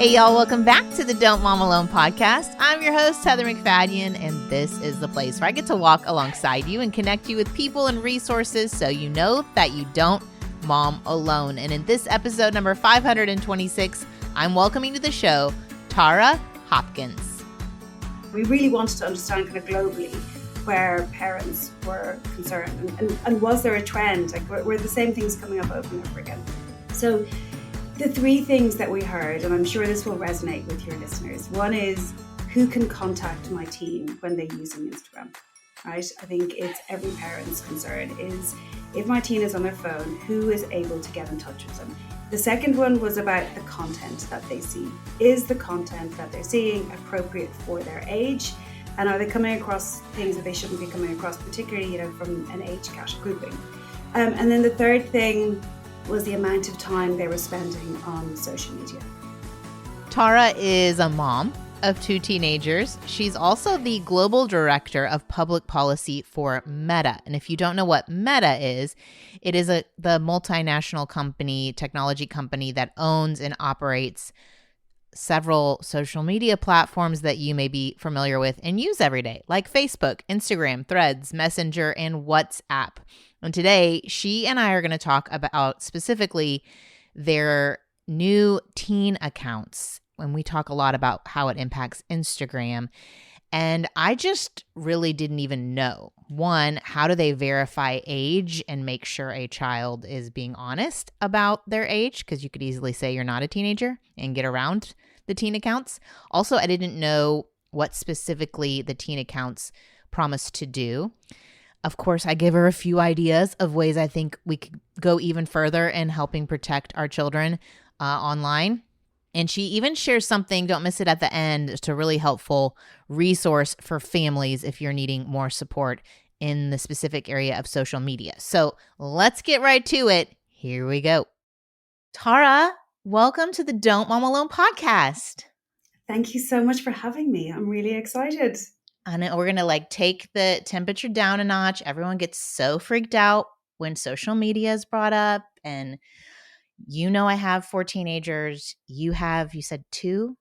Hey, y'all, welcome back to the Don't Mom Alone podcast. I'm your host, Heather McFadden, and this is the place where I get to walk alongside you and connect you with people and resources so you know that you don't mom alone. And in this episode number 526, I'm welcoming to the show Tara Hopkins. We really wanted to understand kind of globally where parents were concerned and was there a trend? Like were the same things coming up over and over again? So the three things that we heard, and I'm sure this will resonate with your listeners. One is, who can contact my teen when they're using Instagram, right? I think it's every parent's concern is, if my teen is on their phone, who is able to get in touch with them? The second one was about the content that they see. Is the content that they're seeing appropriate for their age? And are they coming across things that they shouldn't be coming across, particularly, from an age grouping? And then the third thing was the amount of time they were spending on social media. Tara is a mom of two teenagers. She's also the global director of public policy for Meta. And if you don't know what Meta is, it is the multinational company, technology company that owns and operates several social media platforms that you may be familiar with and use every day, like Facebook, Instagram, Threads, Messenger, and WhatsApp. And today, she and I are going to talk about specifically their new teen accounts. When we talk a lot about how it impacts Instagram. And I just really didn't even know. One, how do they verify age and make sure a child is being honest about their age? Because you could easily say you're not a teenager and get around the teen accounts. Also, I didn't know what specifically the teen accounts promised to do. Of course, I give her a few ideas of ways I think we could go even further in helping protect our children online. And she even shares something, don't miss it at the end, it's a really helpful resource for families if you're needing more support in the specific area of social media. So let's get right to it. Here we go. Tara, welcome to the Don't Mom Alone podcast. Thank you so much for having me. I'm really excited. I know we're going to take the temperature down a notch. Everyone gets so freaked out when social media is brought up. And I have 4 teenagers. You said 2?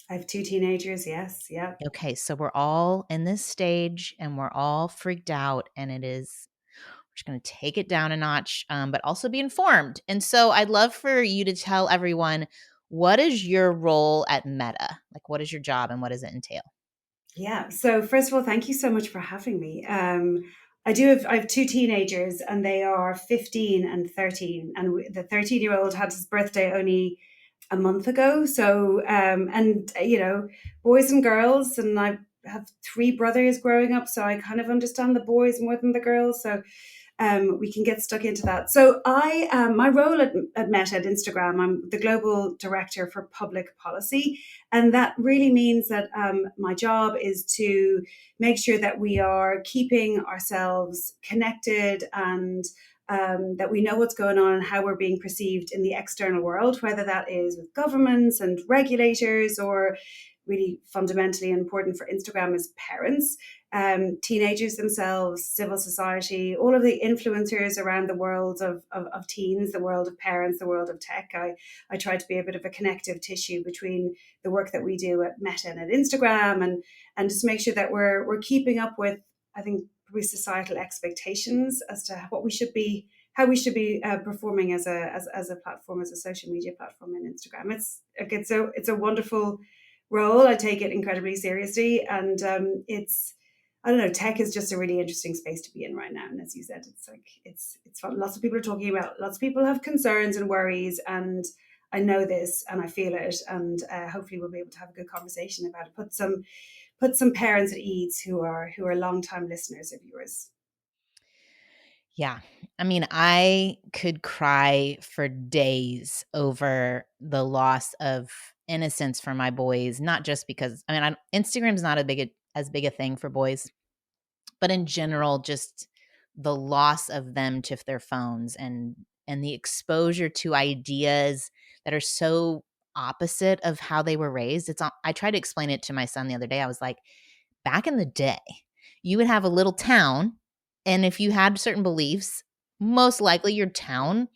I have 2 teenagers, yes. Yeah. Okay, so we're all in this stage and we're all freaked out, and we're just going to take it down a notch, but also be informed. And so I'd love for you to tell everyone, what is your role at Meta? What is your job and what does it entail? Yeah. So first of all, thank you so much for having me. I have 2 teenagers, and they are 15 and 13. And the 13-year-old had his birthday only a month ago. So, boys and girls, and I have 3 brothers growing up, so I kind of understand the boys more than the girls. So we can get stuck into that. So my role at Meta, at Instagram, I'm the global director for public policy. And that really means that my job is to make sure that we are keeping ourselves connected and that we know what's going on and how we're being perceived in the external world, whether that is with governments and regulators, or really fundamentally important for Instagram is parents, teenagers themselves, civil society, all of the influencers around the world of teens, the world of parents, the world of tech. I try to be a bit of a connective tissue between the work that we do at Meta and at Instagram, and just make sure that we're keeping up with, I think, probably societal expectations as to what we should be, how we should be performing as a platform, as a social media platform in Instagram. It's a wonderful role. I take it incredibly seriously, and I don't know, tech is just a really interesting space to be in right now. And as you said, it's fun. Lots of people are talking about, lots of people have concerns and worries, and I know this and I feel it, and hopefully we'll be able to have a good conversation about it. Put some parents at ease who are longtime listeners of yours. Yeah. I mean, I could cry for days over the loss of innocence for my boys, not just because, Instagram's not as big a thing for boys, but in general, just the loss of them to their phones and the exposure to ideas that are so opposite of how they were raised. I tried to explain it to my son the other day. I was like, back in the day, you would have a little town, and if you had certain beliefs, most likely your town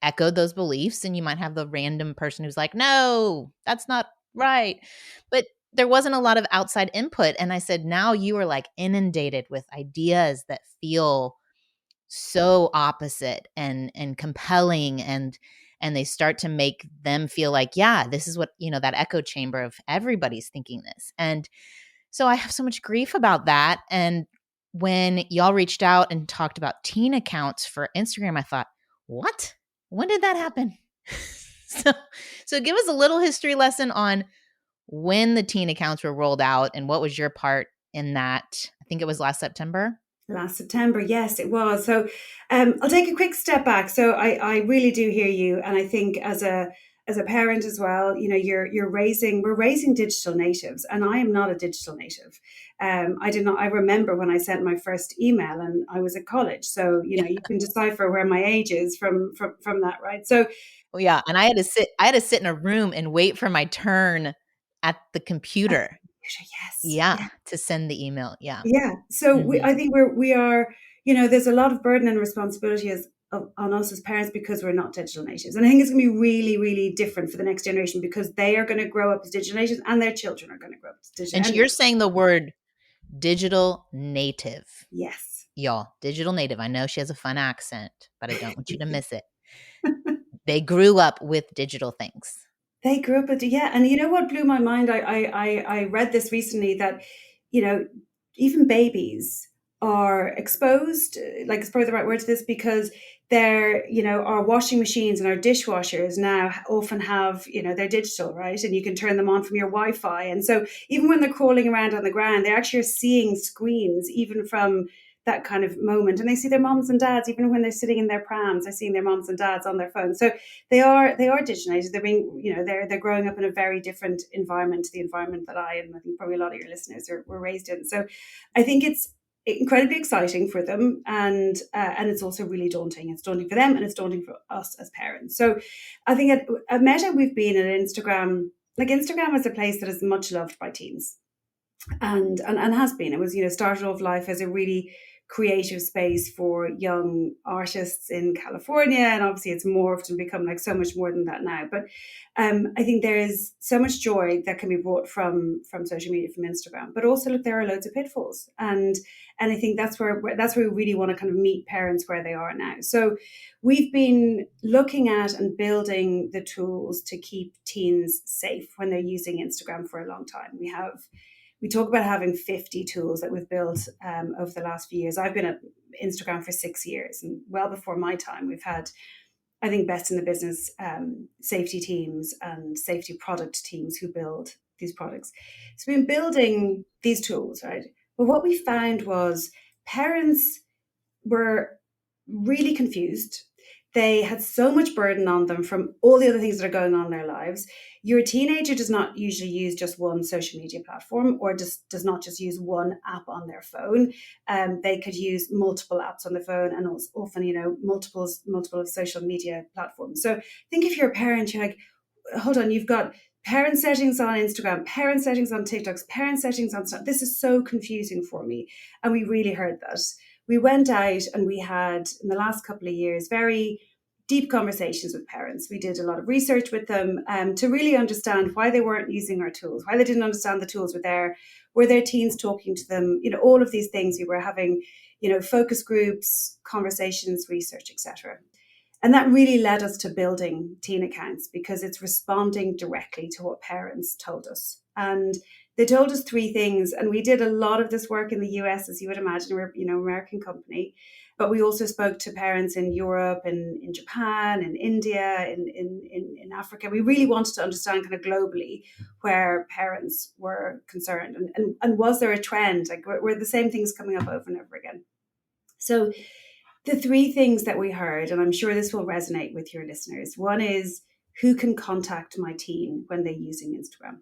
echoed those beliefs, and you might have the random person who's like, no, that's not Right. But there wasn't a lot of outside input. And I said, now you are like inundated with ideas that feel so opposite and compelling, and they start to make them feel like, yeah, this is what, that echo chamber of everybody's thinking this. And so I have so much grief about that. And when y'all reached out and talked about teen accounts for Instagram, I thought, what? When did that happen? so so give us a little history lesson on when the teen accounts were rolled out and what was your part in that. I think it was last September. Last September, yes, it was. So I'll take a quick step back. So I really do hear you, and I think as a parent as well, we're raising digital natives, and I am not a digital native. I did not. I remember when I sent my first email, and I was at college. So you can decipher where my age is from that, right? So Oh, yeah, and I had to sit in a room and wait for my turn at the computer. yes, Yeah, to send the email. Yeah. yeah. So Mhm. I think we are, there's a lot of burden and responsibility on us as parents because we're not digital natives. And I think it's going to be really, really different for the next generation because they are going to grow up as digital natives and their children are going to grow up as digital. And And you're saying the word digital native, yes, y'all. Digital native. I know she has a fun accent, but I don't want you to miss it. They grew up with digital things. they grew up with, yeah. And you know what blew my mind? I read this recently that, you know, even babies are exposed, like it's probably the right word to this, because our washing machines and our dishwashers now often have, they're digital, right? And you can turn them on from your Wi-Fi. And so even when they're crawling around on the ground, they actually are seeing screens even from that kind of moment. And they see their moms and dads, even when they're sitting in their prams, they're seeing their moms and dads on their phones. So they are digitalized. They're being, they're growing up in a very different environment to the environment that I think probably a lot of your listeners were raised in. So I think it's incredibly exciting for them, and it's also really daunting. It's daunting for them, and it's daunting for us as parents. So I think at Meta we've been at Instagram. Like Instagram is a place that is much loved by teens and has been. It was, started off life as a really creative space for young artists in California, and obviously it's morphed and become like so much more than that now. But I think there is so much joy that can be brought from social media, from Instagram. But also, look, there are loads of pitfalls, and I think that's where we really want to kind of meet parents where they are now. So we've been looking at and building the tools to keep teens safe when they're using Instagram for a long time. We talk about having 50 tools that we've built over the last few years. I've been at Instagram for 6 years, and well before my time, we've had, I think, best in the business safety teams and safety product teams who build these products. So we've been building these tools, right? But what we found was parents were really confused. They had so much burden on them from all the other things that are going on in their lives. Your teenager does not usually use just one social media platform, or just does not just use one app on their phone. They could use multiple apps on the phone, and often, multiple of social media platforms. So think if you're a parent, you're like, hold on, you've got parent settings on Instagram, parent settings on TikToks, parent settings on stuff. This is so confusing for me. And we really heard that. We went out and we had, in the last couple of years, very deep conversations with parents. We did a lot of research with them to really understand why they weren't using our tools, why they didn't understand the tools were their teens talking to them, all of these things. We were having, focus groups, conversations, research, etc. And that really led us to building teen accounts because it's responding directly to what parents told us. And they told us three things. And we did a lot of this work in the US, as you would imagine. We're, American company. But we also spoke to parents in Europe and in Japan and India, in Africa. We really wanted to understand kind of globally where parents were concerned. And was there a trend? Like, were the same things coming up over and over again? So the three things that we heard, and I'm sure this will resonate with your listeners. One is, who can contact my teen when they're using Instagram,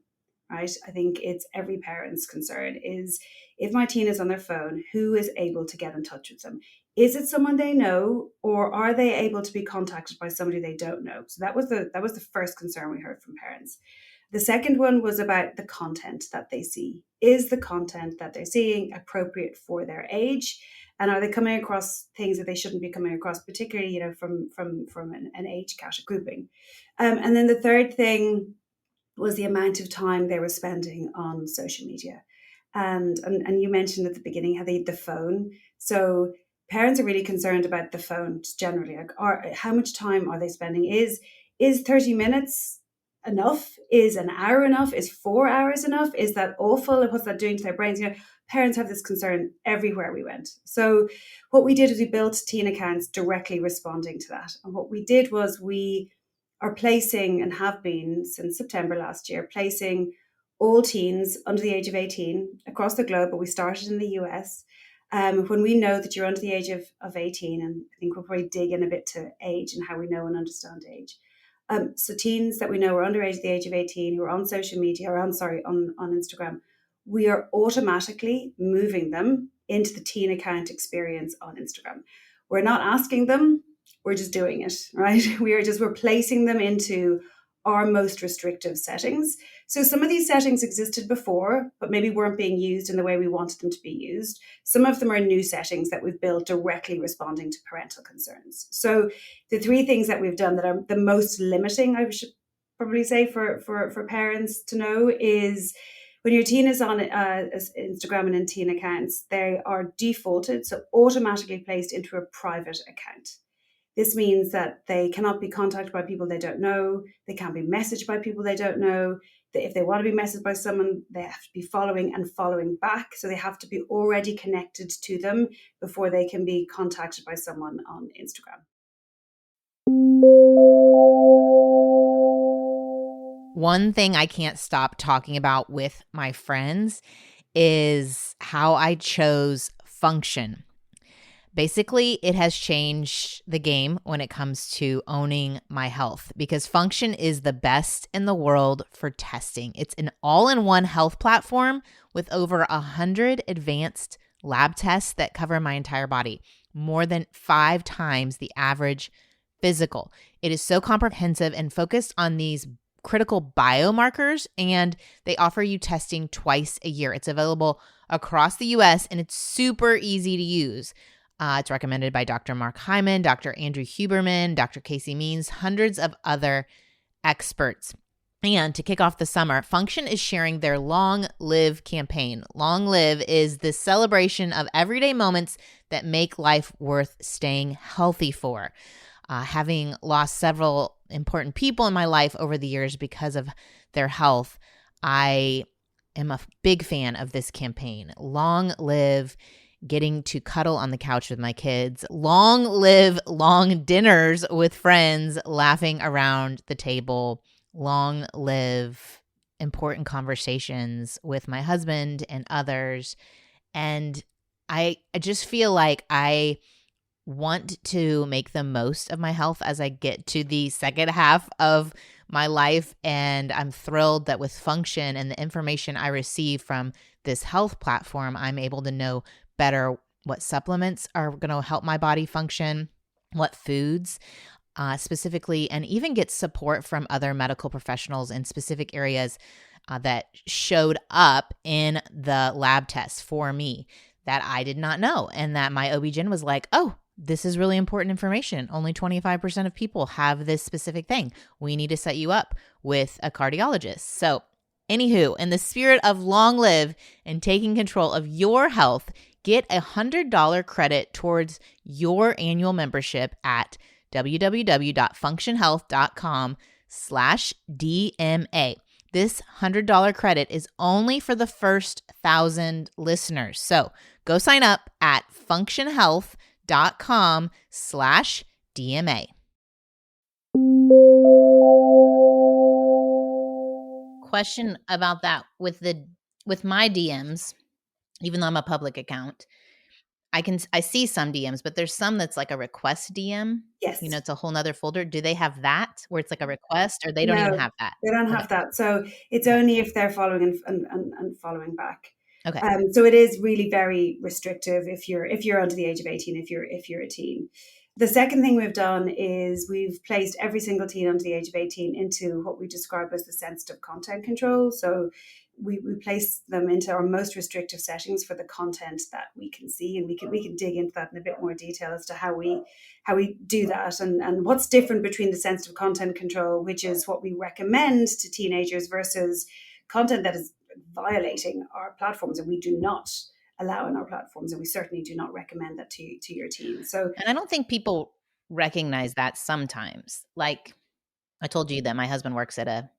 right? I think it's every parent's concern is, if my teen is on their phone, who is able to get in touch with them? Is it someone they know, or are they able to be contacted by somebody they don't know? So that was the first concern we heard from parents. The second one was about the content that they see. Is the content that they're seeing appropriate for their age? And are they coming across things that they shouldn't be coming across, particularly, from an age grouping? And then the third thing was the amount of time they were spending on social media. And you mentioned at the beginning how they the phone. So parents are really concerned about the phone generally. Like, how much time are they spending? Is 30 minutes enough? Is an hour enough? Is 4 hours enough? Is that awful? And what's that doing to their brains? Parents have this concern everywhere we went. So what we did is we built teen accounts directly responding to that. And what we did was we are placing, and have been since September last year, placing all teens under the age of 18 across the globe, but we started in the US. When we know that you're under the age of 18, and I think we'll probably dig in a bit to age and how we know and understand age. So teens that we know are under the age of 18 who are on social media, or on Instagram, we are automatically moving them into the teen account experience on Instagram. We're not asking them, we're just doing it, right? We're placing them into our most restrictive settings. So some of these settings existed before, but maybe weren't being used in the way we wanted them to be used. Some of them are new settings that we've built directly responding to parental concerns. So the three things that we've done that are the most limiting, I should probably say, for parents to know, is when your teen is on Instagram and in teen accounts, they are defaulted, so automatically placed into a private account. This means that they cannot be contacted by people they don't know. They can't be messaged by people they don't know. If they want to be messaged by someone, they have to be following and following back. So they have to be already connected to them before they can be contacted by someone on Instagram. One thing I can't stop talking about with my friends is how I chose function. Basically, it has changed the game when it comes to owning my health, because Function is the best in the world for testing. It's an all-in-one health platform with over 100 advanced lab tests that cover my entire body, more than 5 times the average physical. It is so comprehensive and focused on these critical biomarkers, and they offer you testing twice a year. It's available across the US, and it's super easy to use. It's recommended by Dr. Mark Hyman, Dr. Andrew Huberman, Dr. Casey Means, hundreds of other experts. And to kick off the summer, Function is sharing their Long Live campaign. Long Live is the celebration of everyday moments that make life worth staying healthy for. Having lost several important people in my life over the years because of their health, I am a big fan of this campaign. Long Live getting to cuddle on the couch with my kids. Long live long dinners with friends, laughing around the table. Long live important conversations with my husband and others. And I just feel like I want to make the most of my health as I get to the second half of my life. And I'm thrilled that with Function and the information I receive from this health platform, I'm able to know better what supplements are going to help my body function, what foods specifically, and even get support from other medical professionals in specific areas that showed up in the lab tests for me that I did not know, and that my OB-GYN was like, oh, this is really important information. Only 25% of people have this specific thing. We need to set you up with a cardiologist. So anywho, in the spirit of long live and taking control of your health, get $100 credit towards your annual membership at www.functionhealth.com/DMA. This $100 credit is only for the first 1,000 listeners. So go sign up at functionhealth.com/DMA. Question about that with my DMs, even though I'm a public account, I see some DMs, but there's some that's like a request DM. Yes. It's a whole nother folder. Do they have that where it's like a request, or they don't No, even have that? They don't have that. So it's only if they're following and following back. Okay. So it is really very restrictive if you're under the age of 18, if you're a teen. The second thing we've done is we've placed every single teen under the age of 18 into what we describe as the sensitive content control. So we place them into our most restrictive settings for the content that we can see, and we can dig into that in a bit more detail as to how we do that, and what's different between the sensitive content control, which is what we recommend to teenagers, versus content that is violating our platforms and we do not allow in our platforms, and we certainly do not recommend that to your teen. So, And I don't think people recognize that sometimes. Like I told you that my husband works at a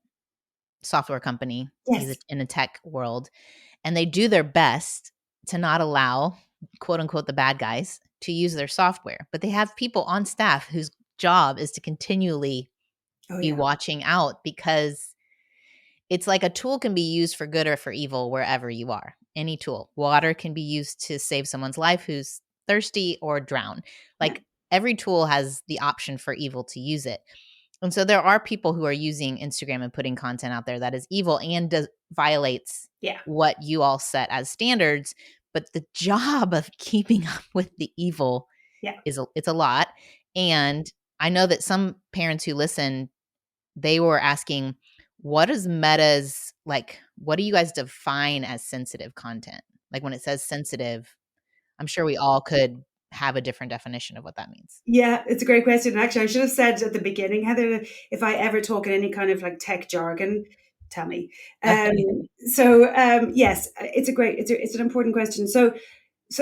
software company. yes, In the tech world, and they do their best to not allow, quote unquote, the bad guys to use their software. But they have people on staff whose job is to continually oh be yeah, watching out, because it's like a tool can be used for good or for evil wherever you are. Any tool. Water can be used to save someone's life who's thirsty or drown. yeah, Like every tool has the option for evil to use it. And so there are people who are using Instagram and putting content out there that is evil and violates yeah, what you all set as standards. But the job of keeping up with the evil yeah. it's a lot. And I know that some parents who listen, they were asking, what is Meta's, like, what do you guys define as sensitive content? Like when it says sensitive, I'm sure we all could have a different definition of what that means. Yeah, it's a great question. Actually, I should have said at the beginning, Heather, if I ever talk in any kind of like tech jargon, tell me. Um, Okay. yes, it's an important question. So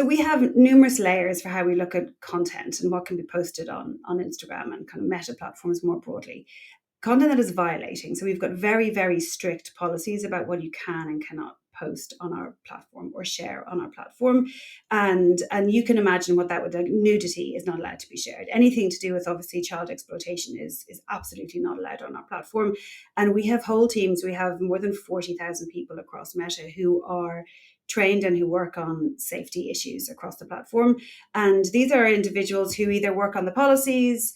we have numerous layers for how we look at content and what can be posted on Instagram and kind of meta platforms more broadly. Content that is violating. So we've got very, very strict policies about what you can and cannot post on our platform or share on our platform. And you can imagine what that would like. Nudity is not allowed to be shared. Anything to do with obviously child exploitation is absolutely not allowed on our platform. And we have whole teams, we have more than 40,000 people across Meta who are trained and who work on safety issues across the platform. And these are individuals who either work on the policies,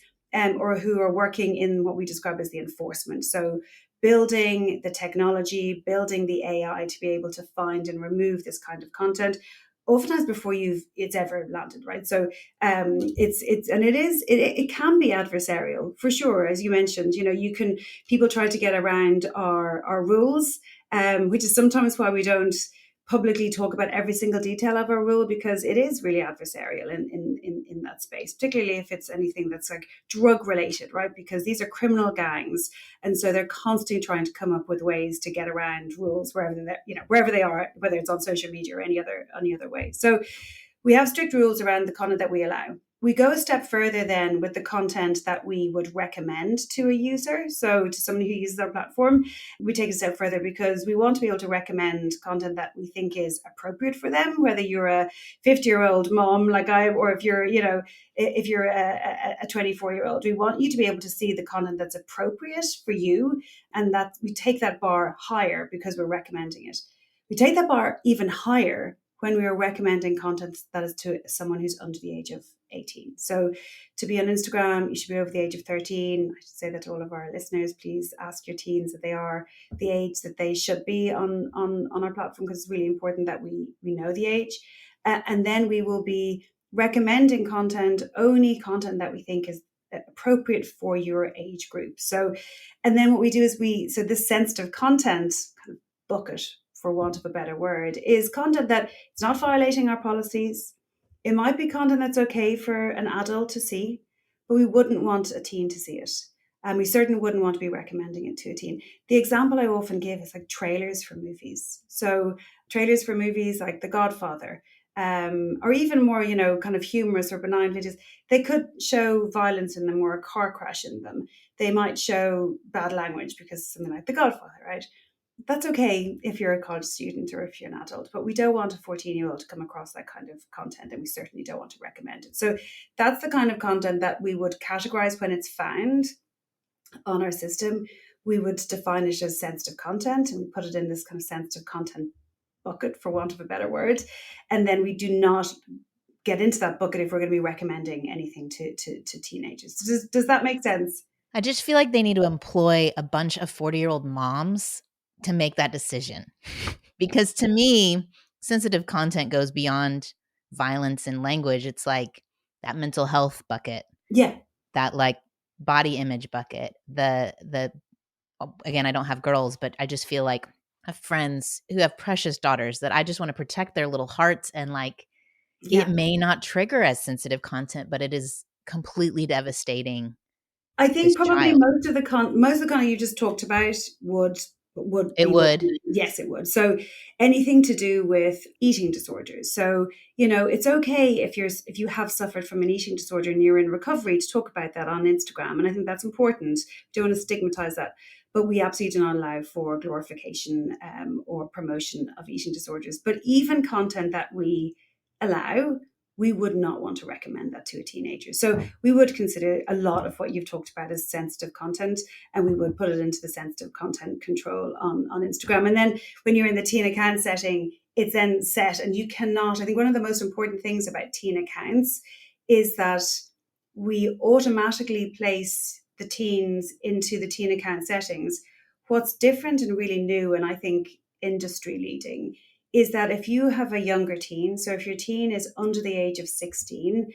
or who are working in what we describe as the enforcement. So building the technology, building the AI to be able to find and remove this kind of content, oftentimes before it's ever landed, right? So it can be adversarial for sure, as you mentioned. People try to get around our rules, which is sometimes why we don't publicly talk about every single detail of our rule, because it is really adversarial in that space, particularly if it's anything that's like drug related, right? Because these are criminal gangs, and so they're constantly trying to come up with ways to get around rules wherever they are, whether it's on social media or any other way. So we have strict rules around the content that we allow. We go a step further then with the content that we would recommend to a user. So to somebody who uses our platform, we take a step further because we want to be able to recommend content that we think is appropriate for them, whether you're a 50-year-old mom like I, or if you're, if you're a 24-year-old. We want you to be able to see the content that's appropriate for you, and that we take that bar higher because we're recommending it. We take that bar even higher when we are recommending content that is to someone who's under the age of 18. So to be on Instagram, you should be over the age of 13. I should say that to all of our listeners, please ask your teens that they are the age that they should be on our platform, because it's really important that we know the age. And then we will be recommending only content that we think is appropriate for your age group. So, and then what we do is this sensitive content kind of bucket, for want of a better word, is content that it's not violating our policies. It might be content that's okay for an adult to see, but we wouldn't want a teen to see it. And we certainly wouldn't want to be recommending it to a teen. The example I often give is like trailers for movies. So trailers for movies like The Godfather, or even more, kind of humorous or benign videos, they could show violence in them or a car crash in them. They might show bad language because something like The Godfather, right? That's okay if you're a college student or if you're an adult, but we don't want a 14-year-old to come across that kind of content, and we certainly don't want to recommend it. So that's the kind of content that we would categorize when it's found on our system. We would define it as sensitive content, and we put it in this kind of sensitive content bucket, for want of a better word. And then we do not get into that bucket if we're going to be recommending anything to teenagers. Does that make sense? I just feel like they need to employ a bunch of 40-year-old moms to make that decision. Because to me, sensitive content goes beyond violence and language. It's like that mental health bucket, Yeah. that like body image bucket. The again, I don't have girls, but I just feel like have friends who have precious daughters that I just want to protect their little hearts, and like it Yeah. may not trigger as sensitive content, but it is completely devastating I this think probably child. most of the content you just talked about would It be more, would. yes, it would. So anything to do with eating disorders. So, it's okay if you have suffered from an eating disorder and you're in recovery to talk about that on Instagram. And I think that's important. Don't want to stigmatize that. But we absolutely do not allow for glorification or promotion of eating disorders. But even content that we allow, we would not want to recommend that to a teenager. So we would consider a lot of what you've talked about as sensitive content, and we would put it into the sensitive content control on Instagram. And then when you're in the teen account setting, it's then set, and you cannot. I think one of the most important things about teen accounts is that we automatically place the teens into the teen account settings. What's different and really new, and I think industry leading, is that if you have a younger teen, so if your teen is under the age of 16,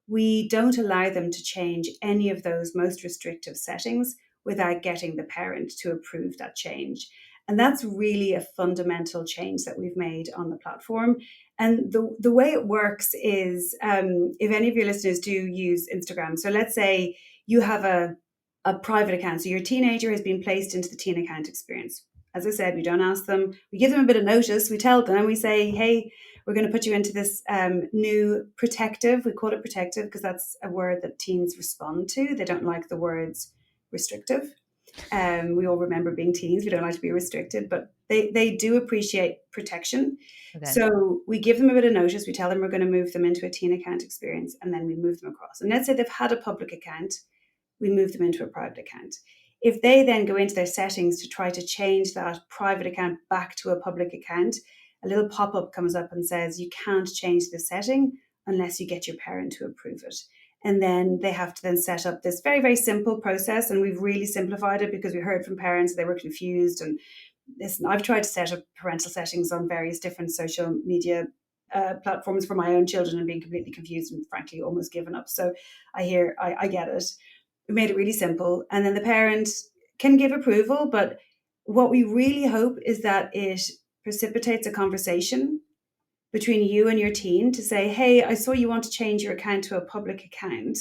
we don't allow them to change any of those most restrictive settings without getting the parent to approve that change. And that's really a fundamental change that we've made on the platform. And the way it works is if any of your listeners do use Instagram, so let's say you have a private account. So your teenager has been placed into the teen account experience. As I said, we don't ask them. We give them a bit of notice. We tell them, we say, hey, we're going to put you into this new protective. We call it protective because that's a word that teens respond to. They don't like the words restrictive. We all remember being teens. We don't like to be restricted, but they do appreciate protection. Okay. So we give them a bit of notice. We tell them we're going to move them into a teen account experience, and then we move them across. And let's say they've had a public account, we move them into a private account. If they then go into their settings to try to change that private account back to a public account, a little pop-up comes up and says, you can't change the setting unless you get your parent to approve it. And then they have to then set up this very, very simple process. And we've really simplified it because we heard from parents, they were confused. And listen, I've tried to set up parental settings on various different social media platforms for my own children and being completely confused and frankly almost given up. So I get it. We made it really simple. And then the parent can give approval. But what we really hope is that it precipitates a conversation between you and your teen to say, hey, I saw you want to change your account to a public account.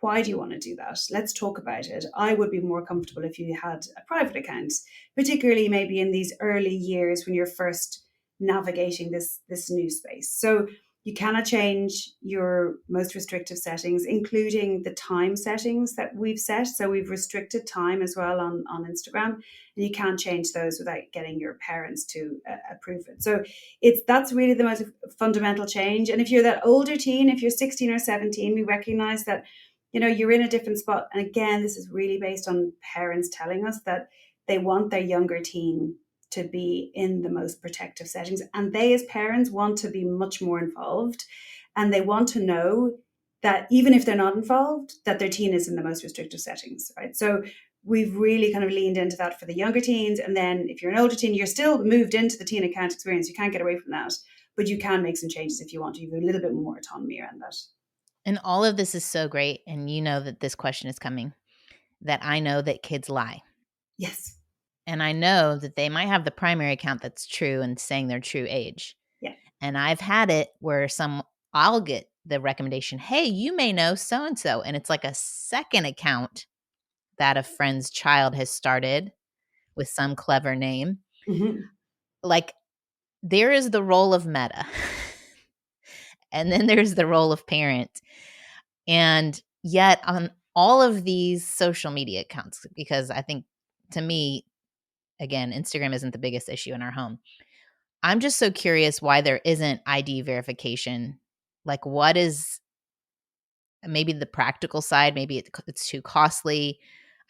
Why do you want to do that? Let's talk about it. I would be more comfortable if you had a private account, particularly maybe in these early years when you're first navigating this new space. So you cannot change your most restrictive settings, including the time settings that we've set. So we've restricted time as well on Instagram, and you can't change those without getting your parents to approve it. So that's really the most fundamental change. And if you're that older teen, if you're 16 or 17, we recognize that you're in a different spot. And again, this is really based on parents telling us that they want their younger teen to be in the most protective settings. And they, as parents, want to be much more involved. And they want to know that even if they're not involved, that their teen is in the most restrictive settings, right? So we've really kind of leaned into that for the younger teens. And then if you're an older teen, you're still moved into the teen account experience. You can't get away from that, but you can make some changes if you want to. You have a little bit more autonomy around that. And all of this is so great. And you know that this question is coming, that I know that kids lie. Yes. And I know that they might have the primary account that's true and saying their true age. Yeah. And I've had it where I'll get the recommendation, hey, you may know so-and-so. And it's like a second account that a friend's child has started with some clever name. Mm-hmm. Like there is the role of meta. And then there's the role of parent. And yet on all of these social media accounts, because I think to me, again, Instagram isn't the biggest issue in our home. I'm just so curious why there isn't ID verification. Like what is maybe the practical side? Maybe it's too costly.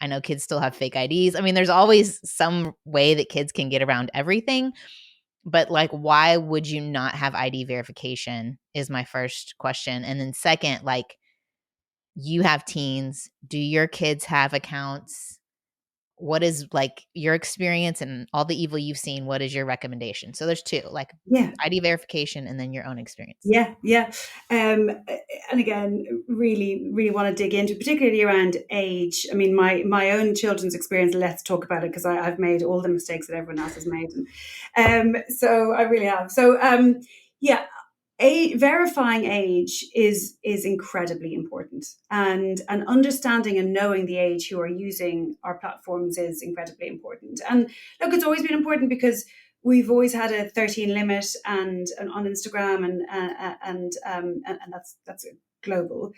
I know kids still have fake IDs. I mean, there's always some way that kids can get around everything. But like, why would you not have ID verification is my first question. And then second, like you have teens. Do your kids have accounts? what is like your experience and all the evil you've seen? What is your recommendation? So there's two, like Yeah. ID verification and then your own experience. Yeah, yeah. And again, really, really want to dig into, particularly around age. I mean, my own children's experience, let's talk about it, because I've made all the mistakes that everyone else has made. So I really have. So yeah, verifying age is incredibly important, and understanding and knowing the age who are using our platforms is incredibly important. And look, it's always been important because we've always had a 13 limit and on Instagram, and that's global.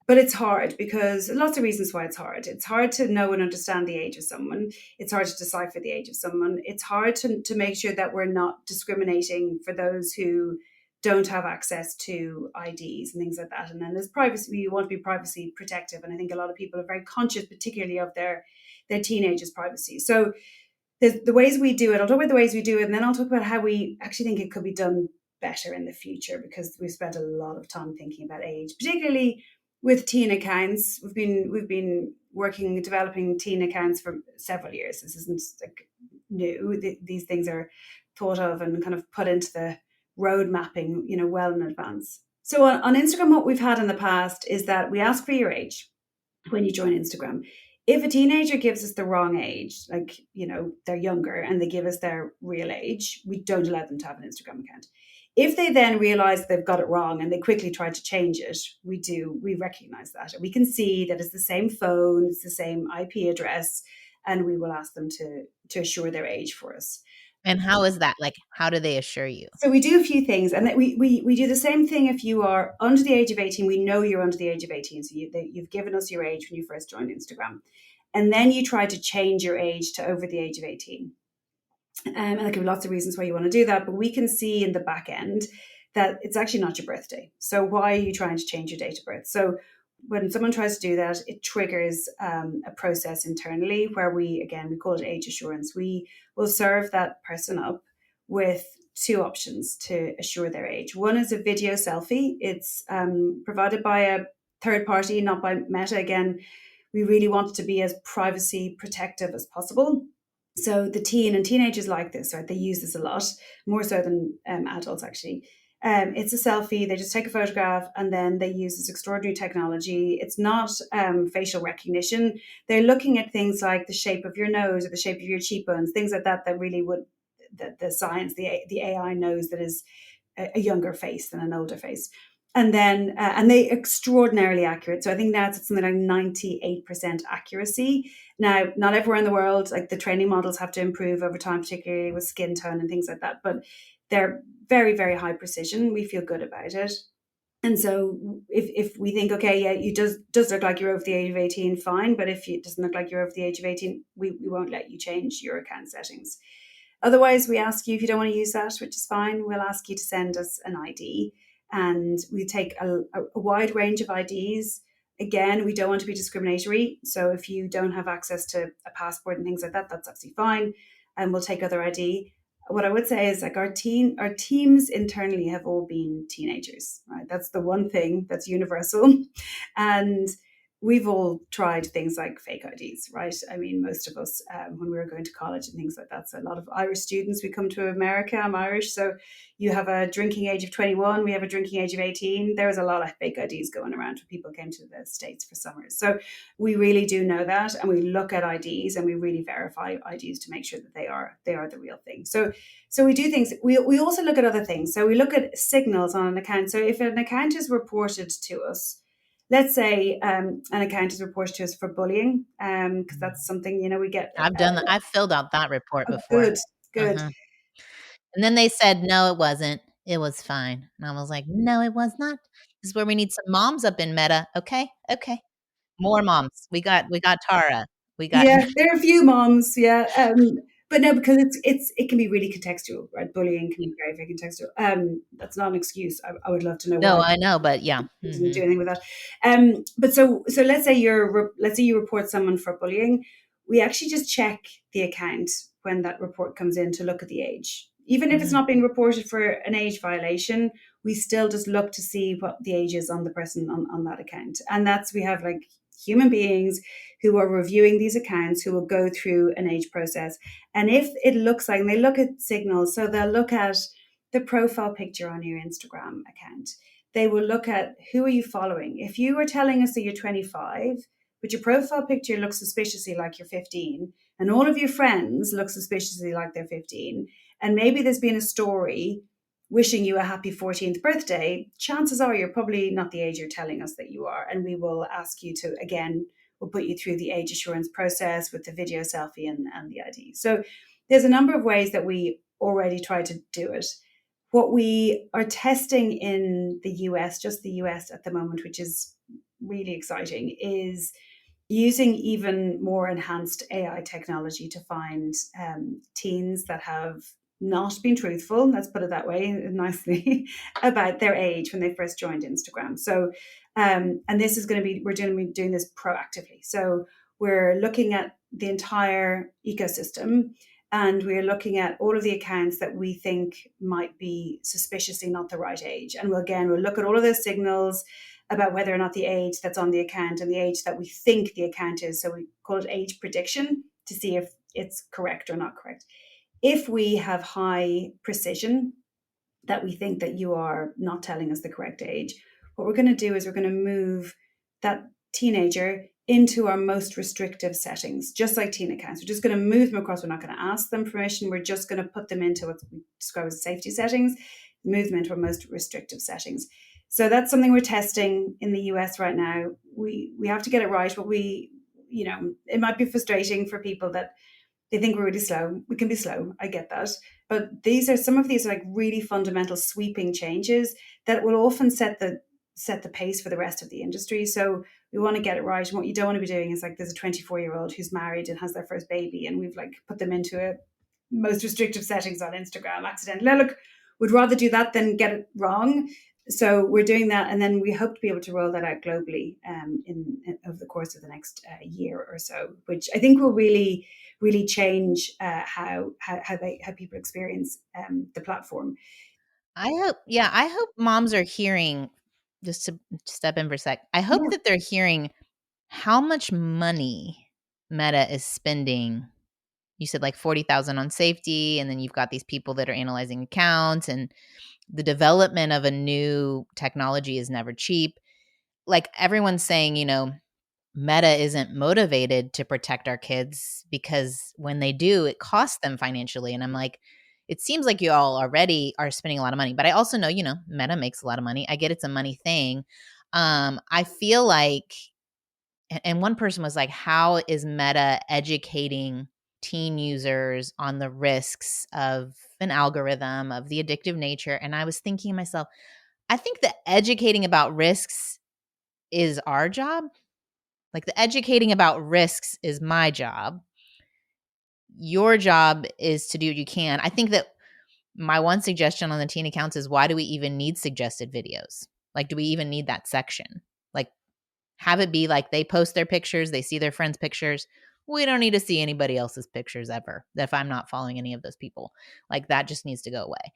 But it's hard because lots of reasons why it's hard. It's hard to know and understand the age of someone. It's hard to decipher the age of someone. It's hard to make sure that we're not discriminating for those who don't have access to IDs and things like that. And then there's privacy. We want to be privacy protective, and I think a lot of people are very conscious, particularly of their teenagers' privacy. So the ways we do it, I'll talk about the ways we do it, and then I'll talk about how we actually think it could be done better in the future, because we've spent a lot of time thinking about age, particularly with teen accounts. We've been working, developing teen accounts for several years. This isn't like new. These things are thought of and kind of put into the road mapping, well in advance. So on Instagram, what we've had in the past is that we ask for your age when you join Instagram. If a teenager gives us the wrong age, like, they're younger and they give us their real age, we don't allow them to have an Instagram account. If they then realize they've got it wrong and they quickly try to change it, we recognize that. And we can see that it's the same phone, it's the same IP address, and we will ask them to assure their age for us. And how is that? Like, how do they assure you? So we do a few things, and that we do the same thing. If you are under the age of 18, we know you're under the age of 18. So you've given us your age when you first joined Instagram. And then you try to change your age to over the age of 18. And there can be lots of reasons why you want to do that, but we can see in the back end that it's actually not your birthday. So why are you trying to change your date of birth? So when someone tries to do that, it triggers a process internally where we call it age assurance. We will serve that person up with two options to assure their age. One is a video selfie. It's provided by a third party, not by Meta. Again, we really want it to be as privacy protective as possible. So the teen and teenagers like this, right? They use this a lot, more so than adults, actually. It's a selfie. They just take a photograph and then they use this extraordinary technology. It's not facial recognition. They're looking at things like the shape of your nose or the shape of your cheekbones, things like that really would, the science, the AI knows that is a younger face than an older face. And then, and they extraordinarily accurate. So I think now it's something like 98% accuracy. Now, not everywhere in the world, like the training models have to improve over time, particularly with skin tone and things like that. But they're very, very high precision. We feel good about it. And so if we think, okay, yeah, you does look like you're over the age of 18, fine. But if it doesn't look like you're over the age of 18, we won't let you change your account settings. Otherwise, we ask you, if you don't want to use that, which is fine, we'll ask you to send us an ID. And we take a wide range of IDs. Again, we don't want to be discriminatory. So if you don't have access to a passport and things like that, that's absolutely fine. And we'll take other ID. What I would say is, like, our teams internally have all been teenagers, right? That's the one thing that's universal. And we've all tried things like fake IDs, right? I mean, most of us, when we were going to college and things like that. So a lot of Irish students, we come to America, I'm Irish. So you have a drinking age of 21, we have a drinking age of 18. There was a lot of fake IDs going around when people came to the States for summers. So we really do know that. And we look at IDs and we really verify IDs to make sure that they are the real thing. So we do things. We also look at other things. So we look at signals on an account. So if an account is reported to us, let's say an account is reported to us for bullying, because that's something, we get. I've done that. I've filled out that report Oh, before. good. And then they said, no, it wasn't. It was fine. And I was like, no, it was not. This is where we need some moms up in Meta. Okay. Okay. More moms. We got Tara. We got Yeah, there are a few moms, yeah. But no, because it can be really contextual, right? Bullying can be very, very contextual. That's not an excuse. I would love to know no, why I know, but yeah. you didn't do anything with that. But so let's say you report someone for bullying. We actually just check the account when that report comes in to look at the age. Even if it's not being reported for an age violation, we still just look to see what the age is on the person on that account. And we have like human beings who are reviewing these accounts, who will go through an age process. And if it looks like, and they look at signals, so they'll look at the profile picture on your Instagram account. They will look at who are you following. If you are telling us that you're 25, but your profile picture looks suspiciously like you're 15, and all of your friends look suspiciously like they're 15, and maybe there's been a story wishing you a happy 14th birthday, chances are you're probably not the age you're telling us that you are. And we will ask you to, again, we'll put you through the age assurance process with the video selfie and the ID. So there's a number of ways that we already try to do it. What we are testing in the US, just the US at the moment, which is really exciting, is using even more enhanced AI technology to find teens that have not been truthful, let's put it that way, nicely, about their age when they first joined Instagram. So, and this is going to be, we're going to be doing this proactively. So we're looking at the entire ecosystem, and we're looking at all of the accounts that we think might be suspiciously not the right age. And we'll look at all of those signals about whether or not the age that's on the account and the age that we think the account is. So we call it age prediction to see if it's correct or not correct. If we have high precision that we think that you are not telling us the correct age, what we're going to do is we're going to move that teenager into our most restrictive settings, just like teen accounts. We're just going to move them across. We're not going to ask them permission. We're just going to put them into what we describe as safety settings, move them into our most restrictive settings. So that's something we're testing in the US right now. We have to get it right, but it might be frustrating for people that they think we're really slow. We can be slow. I get that. But some of these are like really fundamental sweeping changes that will often set the pace for the rest of the industry. So we want to get it right. And what you don't want to be doing is like there's a 24-year-old who's married and has their first baby, and we've like put them into a most restrictive settings on Instagram accidentally. Now, look, we'd rather do that than get it wrong. So we're doing that, and then we hope to be able to roll that out globally in over the course of the next year or so, which I think will really change how people experience the platform. I hope moms are hearing, just to step in for a sec. I hope Yeah. that they're hearing how much money Meta is spending. You said like 40,000 on safety, and then you've got these people that are analyzing accounts, and the development of a new technology is never cheap. Like everyone's saying, Meta isn't motivated to protect our kids because when they do, it costs them financially. And I'm like, it seems like you all already are spending a lot of money, but I also know, Meta makes a lot of money. I get it's a money thing. I feel like, and one person was like, how is Meta educating teen users on the risks of an algorithm, of the addictive nature? And I was thinking to myself, I think the educating about risks is our job. Like the educating about risks is my job. Your job is to do what you can. I think that my one suggestion on the teen accounts is, why do we even need suggested videos? Like, do we even need that section? Like, have it be like they post their pictures, they see their friends' pictures. We don't need to see anybody else's pictures ever if I'm not following any of those people. Like, that just needs to go away.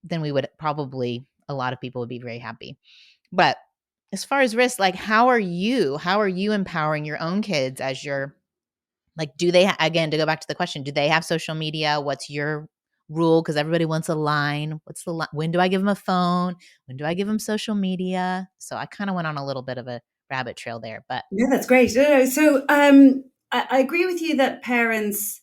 Then we would probably, a lot of people would be very happy. But as far as risk, like, how are you empowering your own kids as you're like, do they, again, to go back to the question, do they have social media? What's your rule? Because everybody wants a line. What's the line? When do I give them a phone? When do I give them social media? So I kind of went on a little bit of a rabbit trail there, but Yeah, that's great. So I agree with you that parents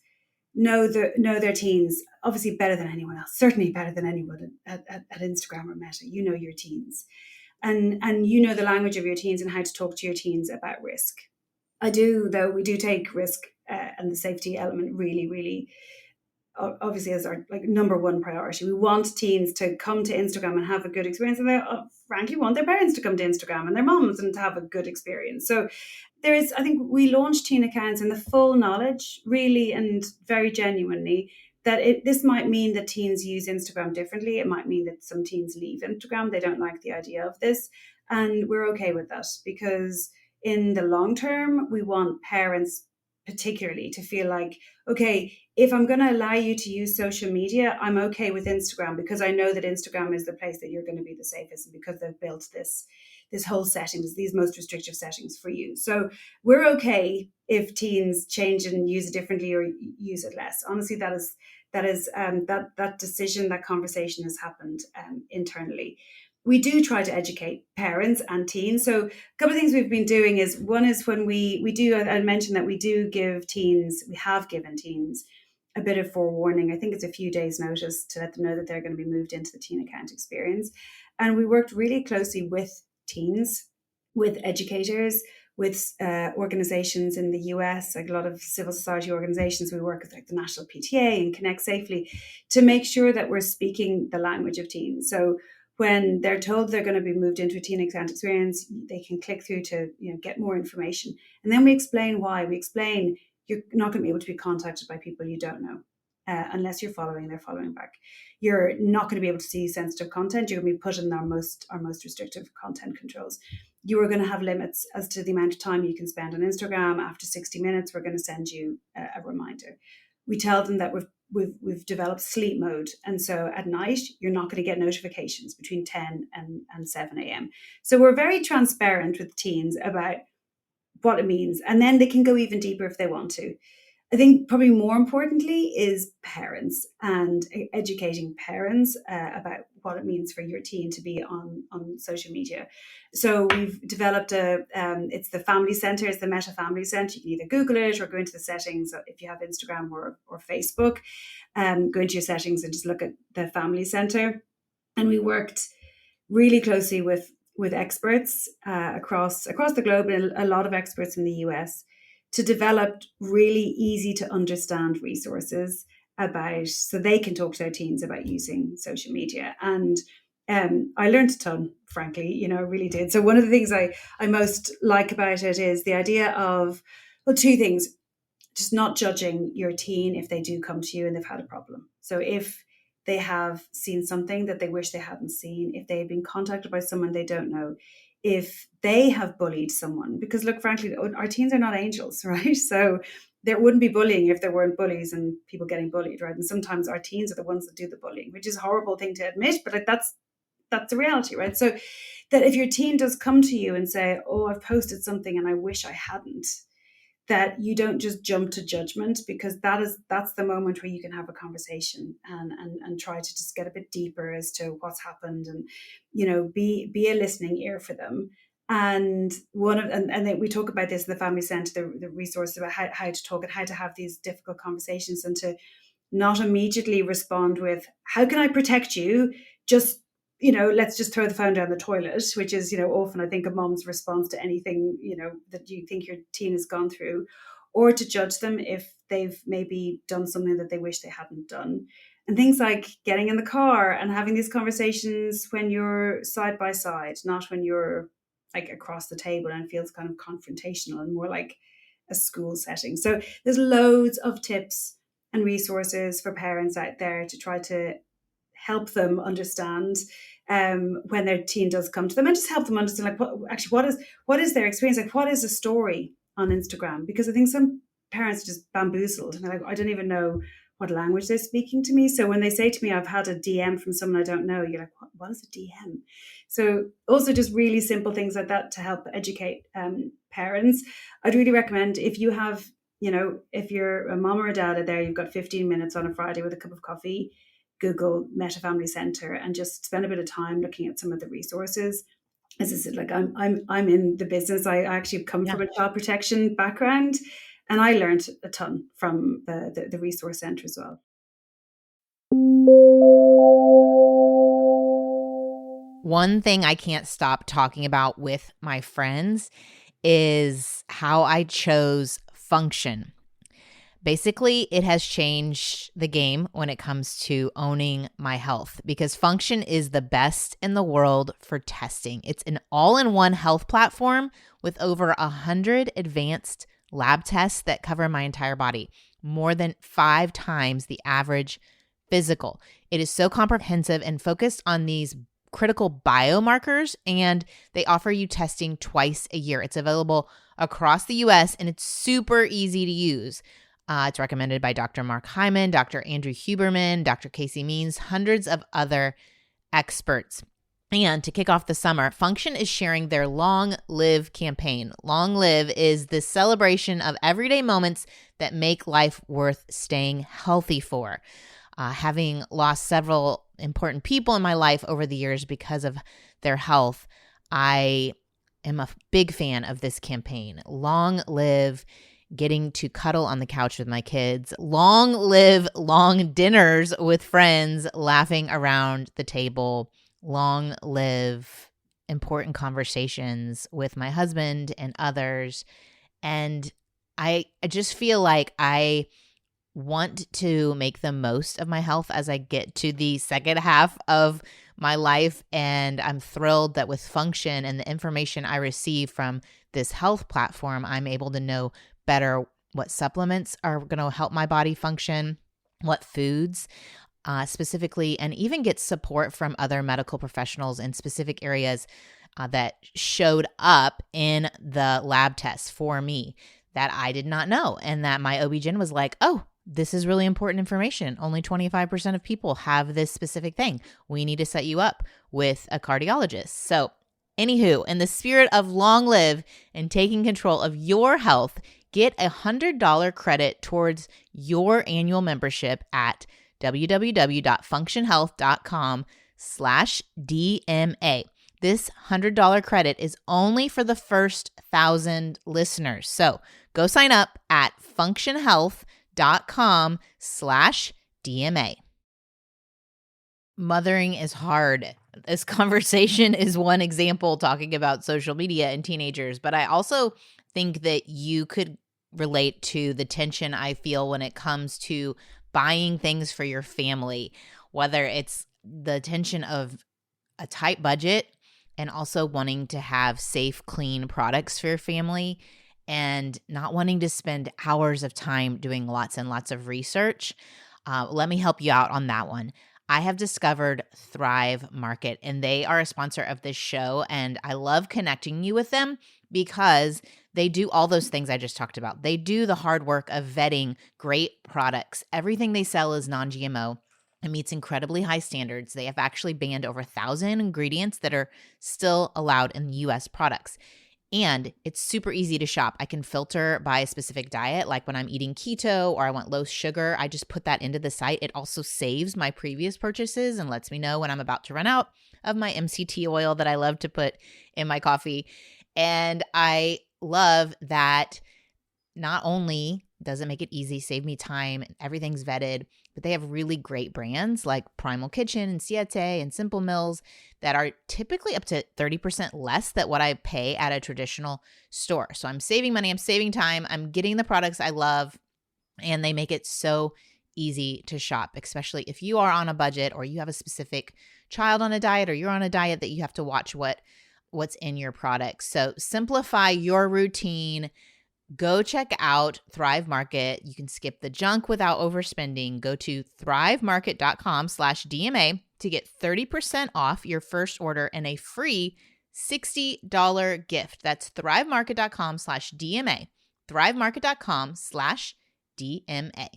know their teens obviously better than anyone else. Certainly better than anyone at Instagram or Meta. You know your teens, and you know the language of your teens and how to talk to your teens about risk. I do, though. We do take risk and the safety element really, really obviously as our like number one priority. We want teens to come to Instagram and have a good experience, and they frankly want their parents to come to Instagram and their moms and to have a good experience. So there is, I think we launched teen accounts in the full knowledge, really and very genuinely, that this might mean that teens use Instagram differently. It might mean that some teens leave Instagram. They don't like the idea of this. And we're okay with that because in the long term, we want parents particularly to feel like, okay, if I'm going to allow you to use social media, I'm okay with Instagram because I know that Instagram is the place that you're going to be the safest, and because they've built this whole settings, these most restrictive settings for you. So we're okay if teens change and use it differently or use it less. Honestly, that decision, that conversation has happened internally. We do try to educate parents and teens. So a couple of things we've been doing is, one is when we do, I mentioned that we have given teens a bit of forewarning. I think it's a few days notice to let them know that they're going to be moved into the teen account experience. And we worked really closely with teens, with educators, with organizations in the US, like a lot of civil society organizations. We work with like the National PTA and Connect Safely to make sure that we're speaking the language of teens. So when they're told they're going to be moved into a teen account experience, they can click through to get more information. And then we explain why. We explain you're not going to be able to be contacted by people you don't know unless you're following, they're following back. You're not going to be able to see sensitive content. You're going to be put in our most restrictive content controls. You are going to have limits as to the amount of time you can spend on Instagram. After 60 minutes, we're going to send you a reminder. We tell them that we've developed sleep mode. And so at night, you're not going to get notifications between 10 and 7 a.m. So we're very transparent with teens about what it means. And then they can go even deeper if they want to. I think probably more importantly is parents and educating parents about what it means for your teen to be on social media. So we've developed it's the Family Center, it's the Meta Family Center. You can either Google it or go into the settings if you have Instagram or Facebook. Go into your settings and just look at the Family Center. And we worked really closely with experts across the globe, and a lot of experts in the US, to develop really easy to understand resources so they can talk to their teens about using social media. And I learned a ton, frankly, I really did. So one of the things I most like about it is the idea of, well, two things: just not judging your teen if they do come to you and they've had a problem. So if they have seen something that they wish they hadn't seen, if they've been contacted by someone they don't know, if they have bullied someone, because look, frankly, our teens are not angels, right? So there wouldn't be bullying if there weren't bullies and people getting bullied, right? And sometimes our teens are the ones that do the bullying, which is a horrible thing to admit, but that's the reality, right? So that if your teen does come to you and say, oh, I've posted something and I wish I hadn't, that you don't just jump to judgment, because that's the moment where you can have a conversation and try to just get a bit deeper as to what's happened, and be a listening ear for them. And then we talk about this in the Family Center, the resource about how to talk and how to have these difficult conversations, and to not immediately respond with, how can I protect you? Just let's just throw the phone down the toilet, which is, often I think a mom's response to anything, that you think your teen has gone through, or to judge them if they've maybe done something that they wish they hadn't done. And things like getting in the car and having these conversations when you're side by side, not when you're like across the table and it feels kind of confrontational and more like a school setting. So there's loads of tips and resources for parents out there to try to help them understand when their teen does come to them, and just help them understand what is their experience, like what is a story on Instagram, because I think some parents are just bamboozled and they're like, I don't even know what language they're speaking to me. So when they say to me, I've had a DM from someone I don't know, you're like, what is a DM? So also just really simple things like that to help educate parents. I'd really recommend, if you have, if you're a mom or a dad there, you've got 15 minutes on a Friday with a cup of coffee, Google Meta Family Center and just spend a bit of time looking at some of the resources. As I said, like I'm in the business. I actually come from a child protection background, and I learned a ton from the resource center as well. One thing I can't stop talking about with my friends is how I chose Function. Basically, it has changed the game when it comes to owning my health, because Function is the best in the world for testing. It's an all-in-one health platform with over 100 advanced lab tests that cover my entire body, more than 5 times the average physical. It is so comprehensive and focused on these critical biomarkers, and they offer you testing twice a year. It's available across the US, and it's super easy to use. It's recommended by Dr. Mark Hyman, Dr. Andrew Huberman, Dr. Casey Means, hundreds of other experts. And to kick off the summer, Function is sharing their Long Live campaign. Long Live is the celebration of everyday moments that make life worth staying healthy for. Having lost several important people in my life over the years because of their health, I am a big fan of this campaign. Long live getting to cuddle on the couch with my kids. Long live long dinners with friends, laughing around the table. Long live important conversations with my husband and others. And I just feel like I want to make the most of my health as I get to the second half of my life. And I'm thrilled that with Function and the information I receive from this health platform, I'm able to know better what supplements are going to help my body function, what foods specifically, and even get support from other medical professionals in specific areas that showed up in the lab tests for me that I did not know. And that my OB-GYN was like, oh, this is really important information. Only 25% of people have this specific thing. We need to set you up with a cardiologist. So anywho, in the spirit of long live and taking control of your health, get $100 credit towards your annual membership at www.functionhealth.com/DMA. This $100 credit is only for the first 1,000 listeners. So go sign up at functionhealth.com/DMA. Mothering is hard. This conversation is one example talking about social media and teenagers, but I also think that you could relate to the tension I feel when it comes to buying things for your family, whether it's the tension of a tight budget and also wanting to have safe, clean products for your family and not wanting to spend hours of time doing lots and lots of research. Let me help you out on that one. I have discovered Thrive Market, and they are a sponsor of this show, and I love connecting you with them because they do all those things I just talked about. They do the hard work of vetting great products. Everything they sell is non-GMO. It meets incredibly high standards. They have actually banned over 1,000 ingredients that are still allowed in US products. And it's super easy to shop. I can filter by a specific diet, like when I'm eating keto or I want low sugar, I just put that into the site. It also saves my previous purchases and lets me know when I'm about to run out of my MCT oil that I love to put in my coffee. And I love that not only does it make it easy, save me time, and everything's vetted, but they have really great brands like Primal Kitchen and Siete and Simple Mills that are typically up to 30% less than what I pay at a traditional store. So I'm saving money, I'm saving time, I'm getting the products I love, and they make it so easy to shop, especially if you are on a budget or you have a specific child on a diet or you're on a diet that you have to watch what's in your products. So simplify your routine. Go check out Thrive Market. You can skip the junk without overspending. Go to thrivemarket.com/DMA to get 30% off your first order and a free $60 gift. That's thrivemarket.com/DMA. thrivemarket.com/DMA.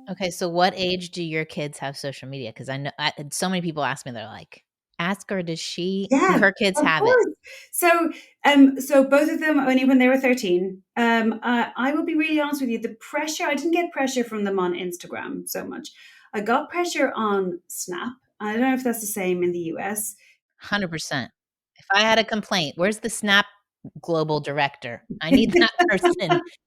Okay, so what age do your kids have social media? Because I know so many people ask me, they're like, ask her, do Yeah, her kids of have it? course. So both of them only when they were 13. I will be really honest with you. The pressure, I didn't get pressure from them on Instagram so much. I got pressure on Snap. I don't know if that's the same in the US. 100%. If I had a complaint, where's the Snap global director? I need that person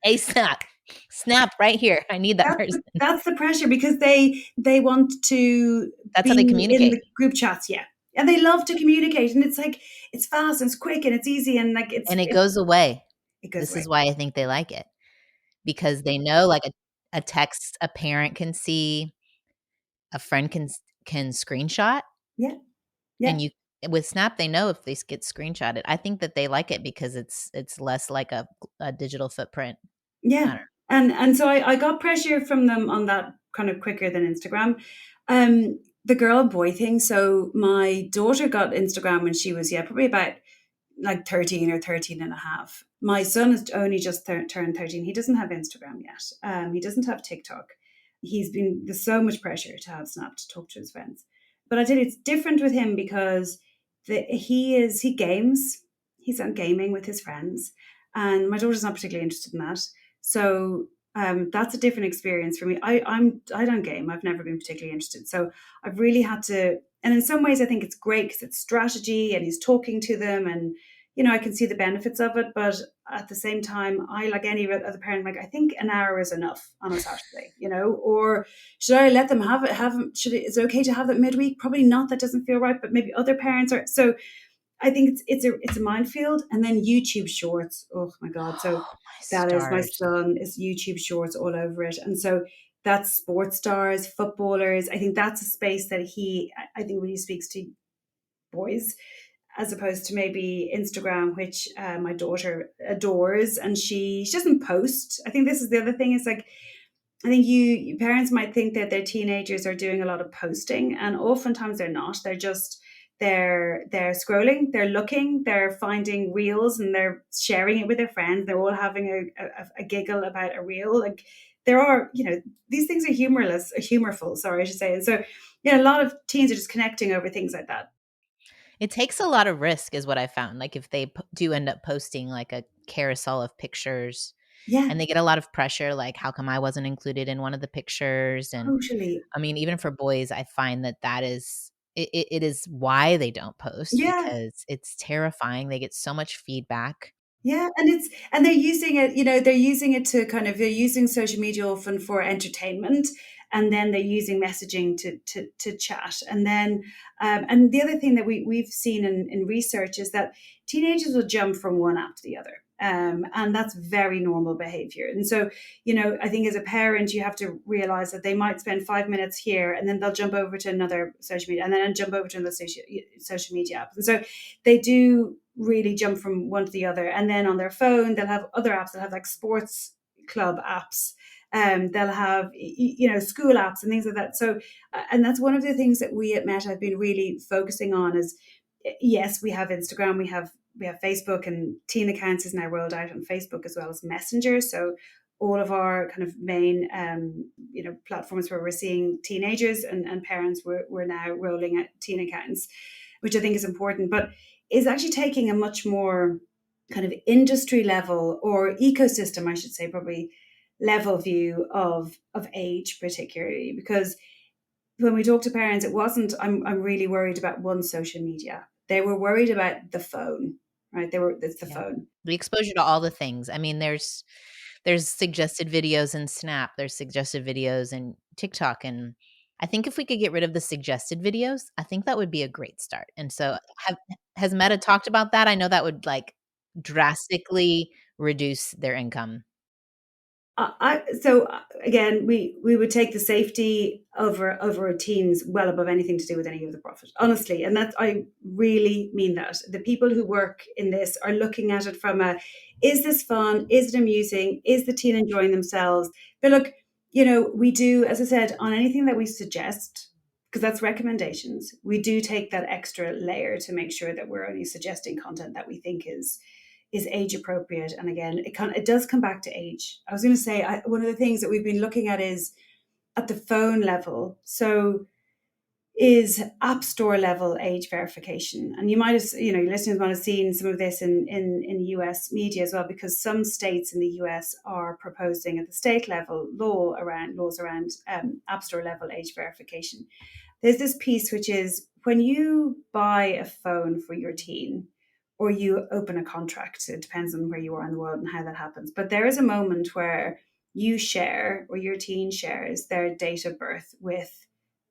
ASAP. Snap right here. I need that person. That's the pressure because they want to That's how be they in communicate. the group chats, yeah. And they love to communicate, and it's like it's fast and it's quick and it's easy and like And it goes away. it goes This away. is why I think they like it. Because they know like a text a parent can see, a friend can screenshot, Yeah, yeah. and you with Snap, they know if they get screenshotted. I think that they like it because it's less like a digital footprint. I Yeah. don't know. And so I got pressure from them on that kind of quicker than Instagram. The girl boy thing. So my daughter got Instagram when she was, yeah, probably about like 13 or 13 and a half. My son has only just turned 13. He doesn't have Instagram yet. He doesn't have TikTok. there's so much pressure to have Snap to talk to his friends. But I tell you, it's different with him because he games. He's on gaming with his friends, and my daughter's not particularly interested in that. So that's a different experience for me. I don't game. I've never been particularly interested. So I've really had to. And in some ways, I think it's great because it's strategy, and he's talking to them, and I can see the benefits of it. But at the same time, I, like any other parent, like, I think an hour is enough on a Saturday, or should I let them have it? Is it okay to have that midweek? Probably not. That doesn't feel right. But maybe other parents are. So I think it's a minefield. And then YouTube Shorts. Oh my God! So Oh, my that is, my stars. son is YouTube Shorts all over it, and so that's sports stars, footballers. I think that's a space that I think when he speaks to boys, as opposed to maybe Instagram, which my daughter adores, and she doesn't post. I think this is the other thing. Is like, I think you parents might think that their teenagers are doing a lot of posting, and oftentimes they're not. They're scrolling, they're looking, they're finding reels, and they're sharing it with their friends. They're all having a giggle about a reel. Like, there are, these things are humorful. Sorry, I should say. And so, a lot of teens are just connecting over things like that. It takes a lot of risk is what I found. Like if they do end up posting like a carousel of pictures Yeah, and they get a lot of pressure, like how come I wasn't included in one of the pictures? And totally. I mean, even for boys, I find that is it is why they don't post Yeah, because it's terrifying. They get so much feedback. yeah, and they're using it, they're using it to they're using social media often for entertainment, and then they're using messaging to chat. And then and the other thing that we've seen in research is that teenagers will jump from one app to the other. And that's very normal behavior. And so, I think as a parent, you have to realize that they might spend 5 minutes here, and then they'll jump over to another social media, and then jump over to another social media app. And so they do really jump from one to the other. And then on their phone, they'll have other apps. They'll have like sports club apps. They'll have, school apps and things like that. So, and that's one of the things that we at Meta have been really focusing on is, yes, we have Instagram, we have Facebook, and teen accounts is now rolled out on Facebook as well as Messenger. So all of our kind of main, platforms where we're seeing teenagers and parents, we're now rolling out teen accounts, which I think is important, but is actually taking a much more kind of industry level, or ecosystem, I should say, probably level view of age, particularly because when we talk to parents, it wasn't, I'm really worried about one social media. They were worried about the phone, right? It's the Yeah. phone. The exposure to all the things. I mean, there's suggested videos in Snap, there's suggested videos in TikTok, and I think if we could get rid of the suggested videos, I think that would be a great start. And so has Meta talked about that? I know that would like drastically reduce their income. Again, we would take the safety over teens well above anything to do with any of the profit, honestly, and that's, I really mean that. The people who work in this are looking at it from is this fun? Is it amusing? Is the teen enjoying themselves? But look, we do, as I said, on anything that we suggest, because that's recommendations. We do take that extra layer to make sure that we're only suggesting content that we think is age appropriate. And again, it does come back to age. I was going to say, one of the things that we've been looking at is at the phone level. So is app store level age verification. And you might have, your listeners might have seen some of this in US media as well, because some states in the US are proposing at the state level laws around app store level age verification. There's this piece which is when you buy a phone for your teen, or you open a contract, it depends on where you are in the world and how that happens. But there is a moment where you share, or your teen shares, their date of birth with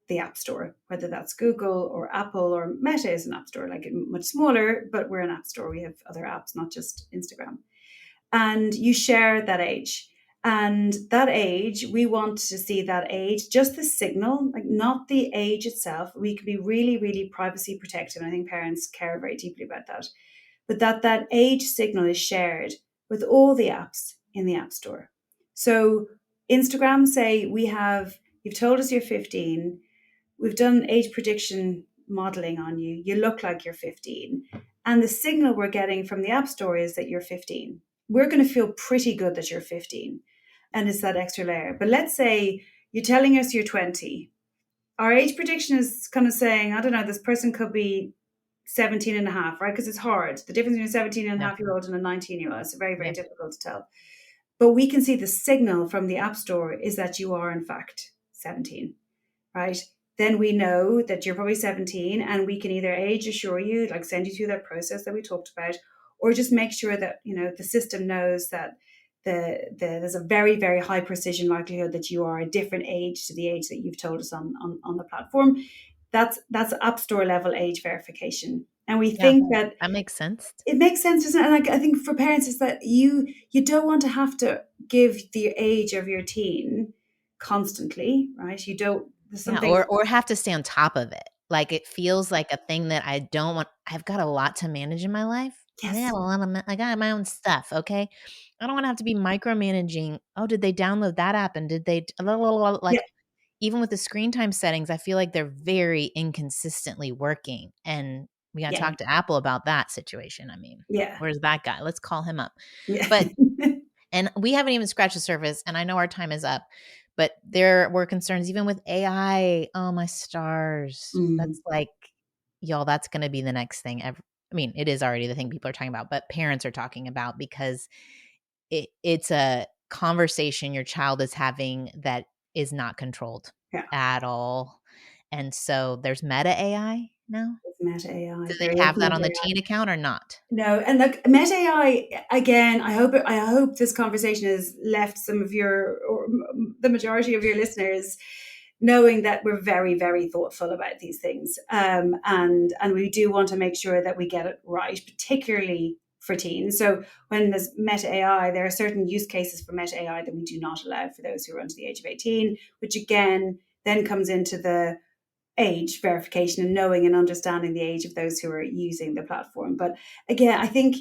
the App Store, whether that's Google or Apple, or Meta is an App Store, like much smaller, but we're an App Store. We have other apps, not just Instagram. And you share that age. And that age, we want to see that age, just the signal, like not the age itself. We can be really, really privacy protective. And I think parents care very deeply about that. But that age signal is shared with all the apps in the App Store. So Instagram, say you've told us you're 15, we've done age prediction modeling on you, you look like you're 15. And the signal we're getting from the App Store is that you're 15. We're going to feel pretty good that you're 15. And it's that extra layer. But let's say you're telling us you're 20. Our age prediction is kind of saying, I don't know, this person could be 17 and a half, right? Because it's hard. The difference between a 17 and a Yeah. half year old and a 19-year-old is very, very Yeah. difficult to tell. But we can see the signal from the App Store is that you are, in fact, 17, right? Then we know that you're probably 17, and we can either age assure you, like send you through that process that we talked about, or just make sure that, the system knows that there's a very, very high precision likelihood that you are a different age to the age that you've told us on the platform. That's App Store level age verification. And we Yeah. think that That makes sense. it makes sense, doesn't it? And I think for parents is that you don't want to have to give the age of your teen constantly, right? You don't. There's Yeah, something. or have to stay on top of it. Like, it feels like a thing that I don't want. I've got a lot to manage in my life. I got Yes. a lot of I got my own stuff, okay? I don't wanna have to be micromanaging, "Oh, did they download that app, and did they" Yeah. like, even with the screen time settings, I feel like they're very inconsistently working, and we gotta Yeah. talk to Apple about that situation. I mean, Yeah. where's that guy? Let's call him up. Yeah. But and we haven't even scratched the surface, and I know our time is up, but there were concerns even with AI. Oh, my stars. Mm. That's like, y'all, that's gonna be the next thing ever. I mean, it is already the thing people are talking about, but parents are talking about because it's a conversation your child is having that is not controlled Yeah. at all. And so there's Meta AI now. It's Meta Do AI. they There is have that Meta on the AI. teen account or not? No, and look, Meta AI again. I hope this conversation has left some of your, or the majority of your listeners, knowing that we're very, very thoughtful about these things, and we do want to make sure that we get it right, particularly for teens. So when there's Meta AI, there are certain use cases for Meta AI that we do not allow for those who are under the age of 18, which again then comes into the age verification and knowing and understanding the age of those who are using the platform. But again, I think,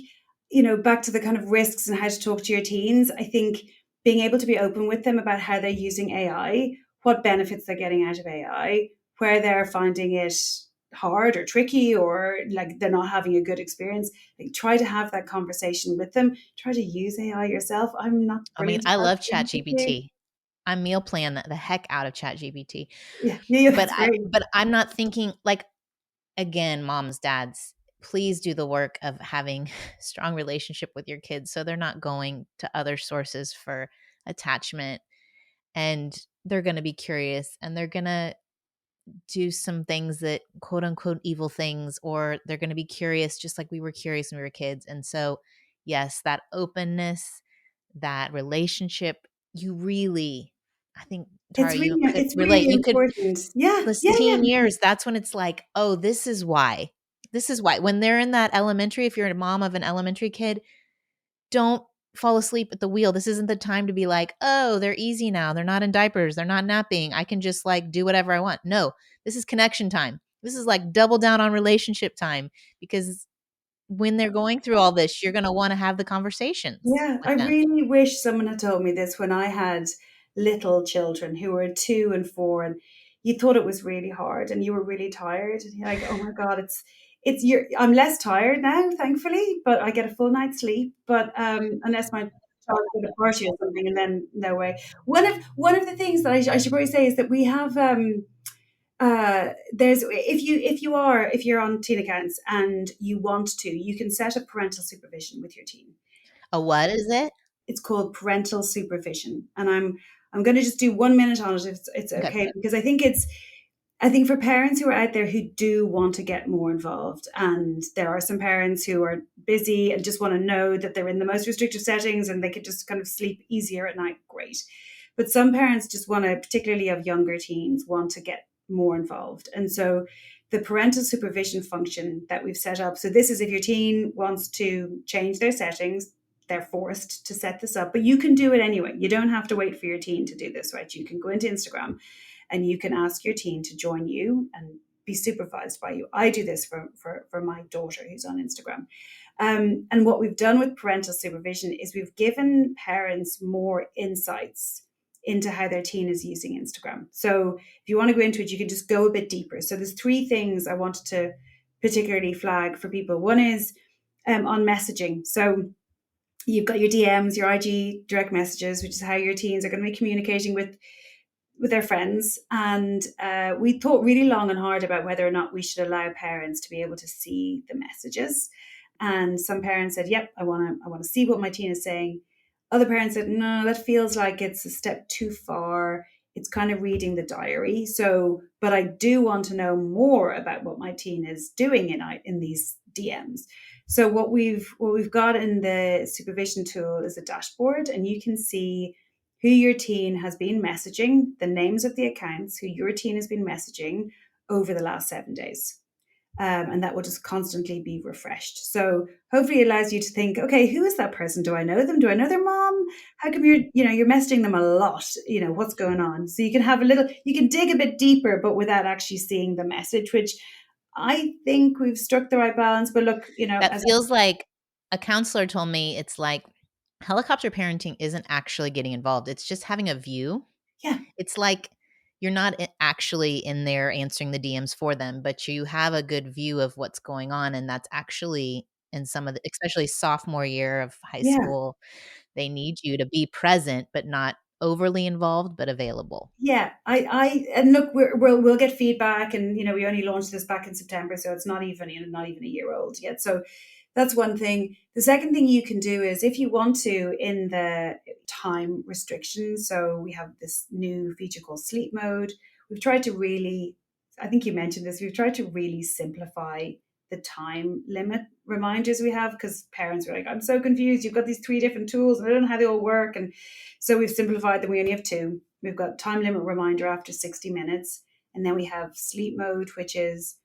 back to the kind of risks and how to talk to your teens, I think being able to be open with them about how they're using AI, what benefits they're getting out of AI, where they're finding it hard or tricky, or like they're not having a good experience, like try to have that conversation with them. Try to use AI yourself. I'm not I mean, brilliant I at love that. ChatGPT. I meal plan the heck out of ChatGPT. Yeah, yeah, But that's great. I'm not thinking like, again, moms, dads, please do the work of having strong relationship with your kids so they're not going to other sources for attachment, and they're going to be curious, and they're going to do some things that quote unquote evil things, or they're going to be curious just like we were curious when we were kids. And so, yes, that openness, that relationship, you really, I think, Tara, you could It's relate. really You could, important. Yeah, the yeah, teen yeah. years, that's when it's like, oh, this is why. This is why. When they're in that elementary, if you're a mom of an elementary kid, don't fall asleep at the wheel. This isn't the time to be like, oh, they're easy now. They're not in diapers. They're not napping. I can just like do whatever I want. No, this is connection time. This is like double down on relationship time, because when they're going through all this, you're going to want to have the conversations Yeah, with I them. really wish someone had told me this when I had little children who were 2 and 4, and you thought it was really hard and you were really tired. And you're like, oh my God, I'm less tired now, thankfully, but I get a full night's sleep. But unless my child is at a party or something, and then no way. One of the things that I should probably say is that we have there's if you're on teen accounts and you want to, you can set up parental supervision with your teen. A what is it? It's called parental supervision, and I'm going to just do 1 minute on it if it's Okay. okay, because I think for parents who are out there who do want to get more involved, and there are some parents who are busy and just want to know that they're in the most restrictive settings and they could just kind of sleep easier at night, great. But some parents just want to, particularly of younger teens, want to get more involved. And so the parental supervision function that we've set up, so this is if your teen wants to change their settings, they're forced to set this up, but you can do it anyway. You don't have to wait for your teen to do this, right? You can go into Instagram and you can ask your teen to join you and be supervised by you. I do this for my daughter who's on Instagram. And what we've done with parental supervision is we've given parents more insights into how their teen is using Instagram. So if you want to go into it, you can just go a bit deeper. So there's 3 things I wanted to particularly flag for people. One is on messaging. So you've got your DMs, your IG direct messages, which is how your teens are going to be communicating with their friends, and we thought really long and hard about whether or not we should allow parents to be able to see the messages. And some parents said, "Yep, I want to see what my teen is saying." Other parents said, "No, that feels like it's a step too far. It's kind of reading the diary." So, but I do want to know more about what my teen is doing in these DMs. So what we've got in the supervision tool is a dashboard, and you can see who your teen has been messaging, the names of the accounts, who your teen has been messaging over the last 7 days. And that will just constantly be refreshed. So hopefully it allows you to think, okay, who is that person? Do I know them? Do I know their mom? How come you're messaging them a lot? What's going on? So you can you can dig a bit deeper, but without actually seeing the message, which I think we've struck the right balance. But look, That as feels like a counselor told me it's like helicopter parenting isn't actually getting involved. It's just having a view. yeah, It's like you're not actually in there answering the DMs for them, but you have a good view of what's going on. And that's actually in some of the, especially sophomore year of high yeah. school, they need you to be present, but not overly involved, but available. Yeah, and look, we'll get feedback, and we only launched this back in September, so it's not even a year old yet. So that's one thing. The second thing you can do is if you want to, in the time restrictions. So we have this new feature called Sleep Mode. We've tried to really, I think you mentioned this. We've tried to really simplify the time limit reminders we have, because parents are like, "I'm so confused. You've got these three different tools, and I don't know how they all work." And so we've simplified them. We only have two. We've got time limit reminder after 60 minutes. And then we have sleep mode, which is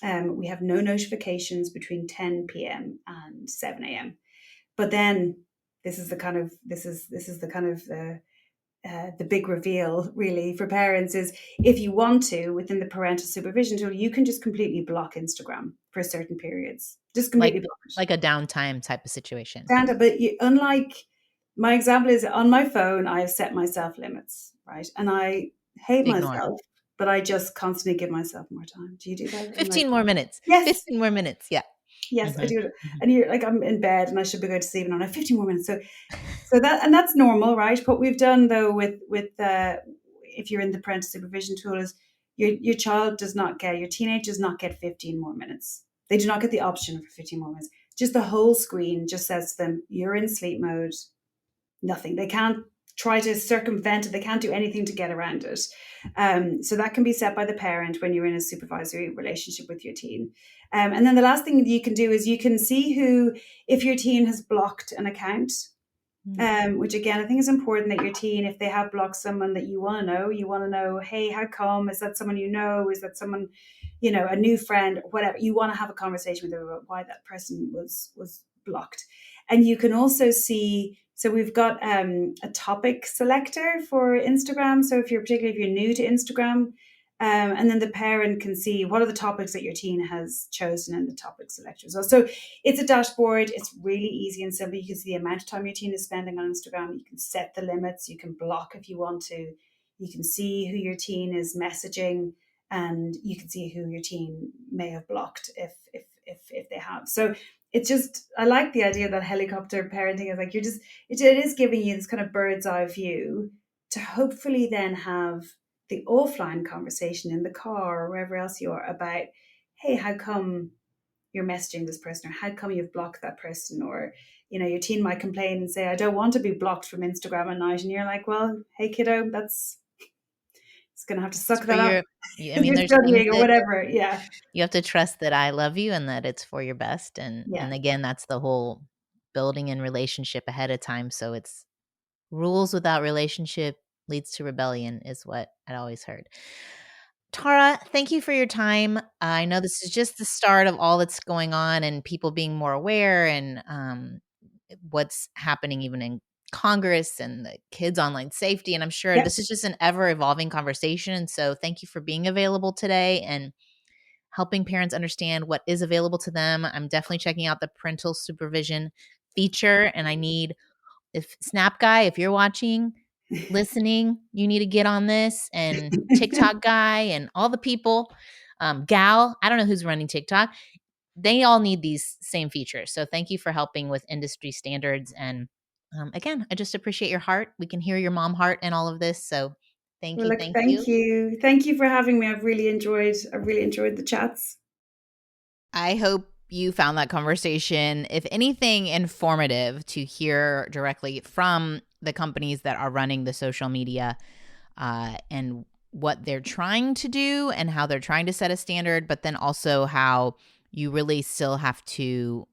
we have no notifications between 10 p.m. and 7 a.m. But then this is the kind of the big reveal really for parents is if you want to, within the parental supervision tool, you can just completely block Instagram for certain periods. Just completely Like block it. like a downtime type of situation. Stand up, but unlike my example is on my phone, I have set myself limits, right? And I hate Ignore. myself, but I just constantly give myself more time. Do you do that? And like, 15 more minutes. yes, 15 more minutes. Yeah. yes, I Mhm, do it. mhm. And you're like, I'm in bed and I should be going to sleep, and I'm like 15 more minutes. So that's normal, right? What we've done though with if you're in the parental supervision tool is your child does not get your teenager does not get 15 more minutes. They do not get the option for 15 more minutes. Just the whole screen just says to them, you're in sleep mode. Nothing. They can't try to circumvent it. They can't do anything to get around it. So that can be set by the parent when you're in a supervisory relationship with your teen. And then the last thing that you can do is you can see if your teen has blocked an account, Mm. which again, I think is important that your teen, if they have blocked someone that you want to know, hey, how come? Is that someone you know? Is that someone, a new friend, whatever? You want to have a conversation with them about why that person was blocked. And you can also see, so we've got a topic selector for Instagram. So particularly if you're new to Instagram, and then the parent can see what are the topics that your teen has chosen in the topic selector as well. So it's a dashboard. It's really easy and simple. You can see the amount of time your teen is spending on Instagram. You can set the limits. You can block if you want to. You can see who your teen is messaging, and you can see who your teen may have blocked if they have. So it's just, I like the idea that helicopter parenting is like it is giving you this kind of bird's eye view to hopefully then have the offline conversation in the car or wherever else you are about, hey, how come you're messaging this person, or how come you've blocked that person, or your teen might complain and say, I don't want to be blocked from Instagram at night, and you're like, well, hey kiddo, that's it's gonna have to It's suck for that up I as mean, you're there's things studying or that whatever. Yeah, you have to trust that I love you and that it's for your best. yeah. And again, that's the whole building in relationship ahead of time. So it's rules without relationship leads to rebellion is what I'd always heard. Tara, thank you for your time. I know this is just the start of all that's going on and people being more aware and what's happening even in Congress and the kids' online safety. And I'm sure Yep. this is just an ever evolving conversation. So thank you for being available today and helping parents understand what is available to them. I'm definitely checking out the parental supervision feature. And I need, if Snap Guy, if you're watching, listening, you need to get on this, and TikTok guy and all the people, Gal, I don't know who's running TikTok. They all need these same features. So thank you for helping with industry standards. And again, I just appreciate your heart. We can hear your mom heart in all of this. So Thank Well, you. look, Thank thank you. you. Thank you for having me. I really enjoyed the chats. I hope you found that conversation, if anything, informative to hear directly from the companies that are running the social media and what they're trying to do and how they're trying to set a standard, but then also how you really still have to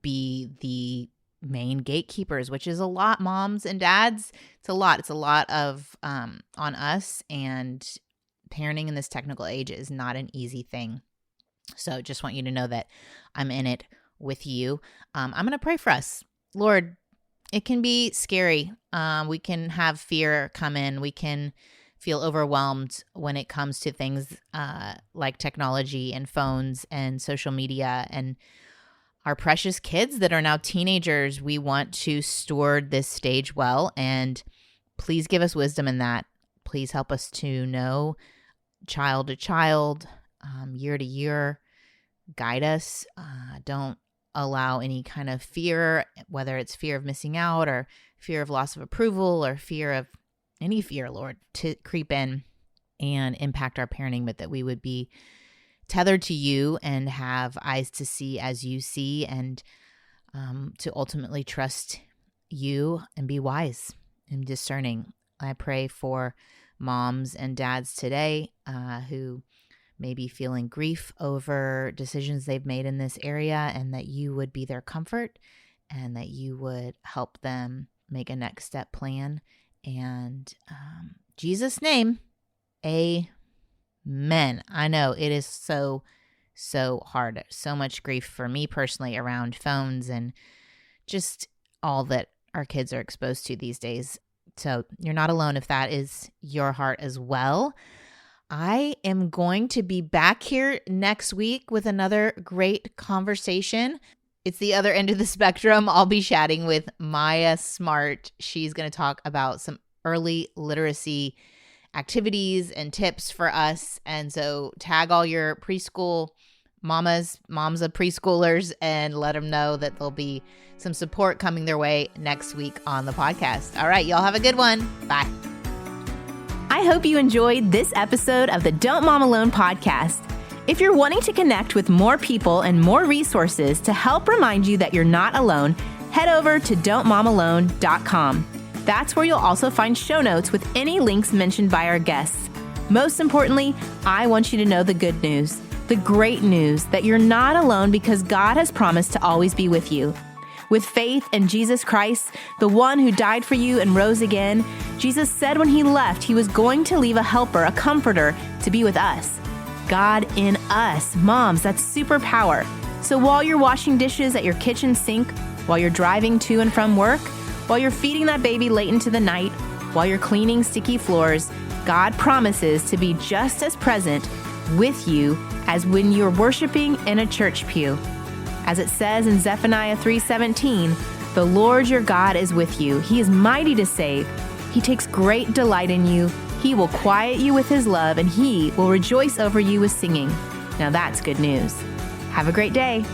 be the main gatekeepers, which is a lot, moms and dads. It's a lot. It's a lot of on us, and parenting in this technical age is not an easy thing. So just want you to know that I'm in it with you. I'm going to pray for us. Lord, it can be scary. We can have fear come in. We can feel overwhelmed when it comes to things like technology and phones and social media and our precious kids that are now teenagers. We want to steward this stage well, and please give us wisdom in that. Please help us to know child to child, year to year. Guide us. Don't allow any kind of fear, whether it's fear of missing out or fear of loss of approval or fear of any fear, Lord, to creep in and impact our parenting, but that we would be tethered to you and have eyes to see as you see, and to ultimately trust you and be wise and discerning. I pray for moms and dads today who may be feeling grief over decisions they've made in this area, and that you would be their comfort and that you would help them make a next step plan. And Jesus' name, amen. I know it is so hard. So much grief for me personally around phones and just all that our kids are exposed to these days. So you're not alone if that is your heart as well. I am going to be back here next week with another great conversation. It's the other end of the spectrum. I'll be chatting with Maya Smart. She's going to talk about some early literacy activities and tips for us. And so tag all your preschool moms of preschoolers and let them know that there'll be some support coming their way next week on the podcast. All right, y'all have a good one. Bye. I hope you enjoyed this episode of the Don't Mom Alone podcast. If you're wanting to connect with more people and more resources to help remind you that you're not alone, head over to don'tmomalone.com. That's where you'll also find show notes with any links mentioned by our guests. Most importantly, I want you to know the good news, the great news that you're not alone because God has promised to always be with you. With faith in Jesus Christ, the one who died for you and rose again, Jesus said when he left, he was going to leave a helper, a comforter, to be with us. God in us. Moms, that's superpower. So while you're washing dishes at your kitchen sink, while you're driving to and from work, while you're feeding that baby late into the night, while you're cleaning sticky floors, God promises to be just as present with you as when you're worshiping in a church pew. As it says in Zephaniah 3:17, the Lord your God is with you. He is mighty to save. He takes great delight in you. He will quiet you with his love, and he will rejoice over you with singing. Now that's good news. Have a great day.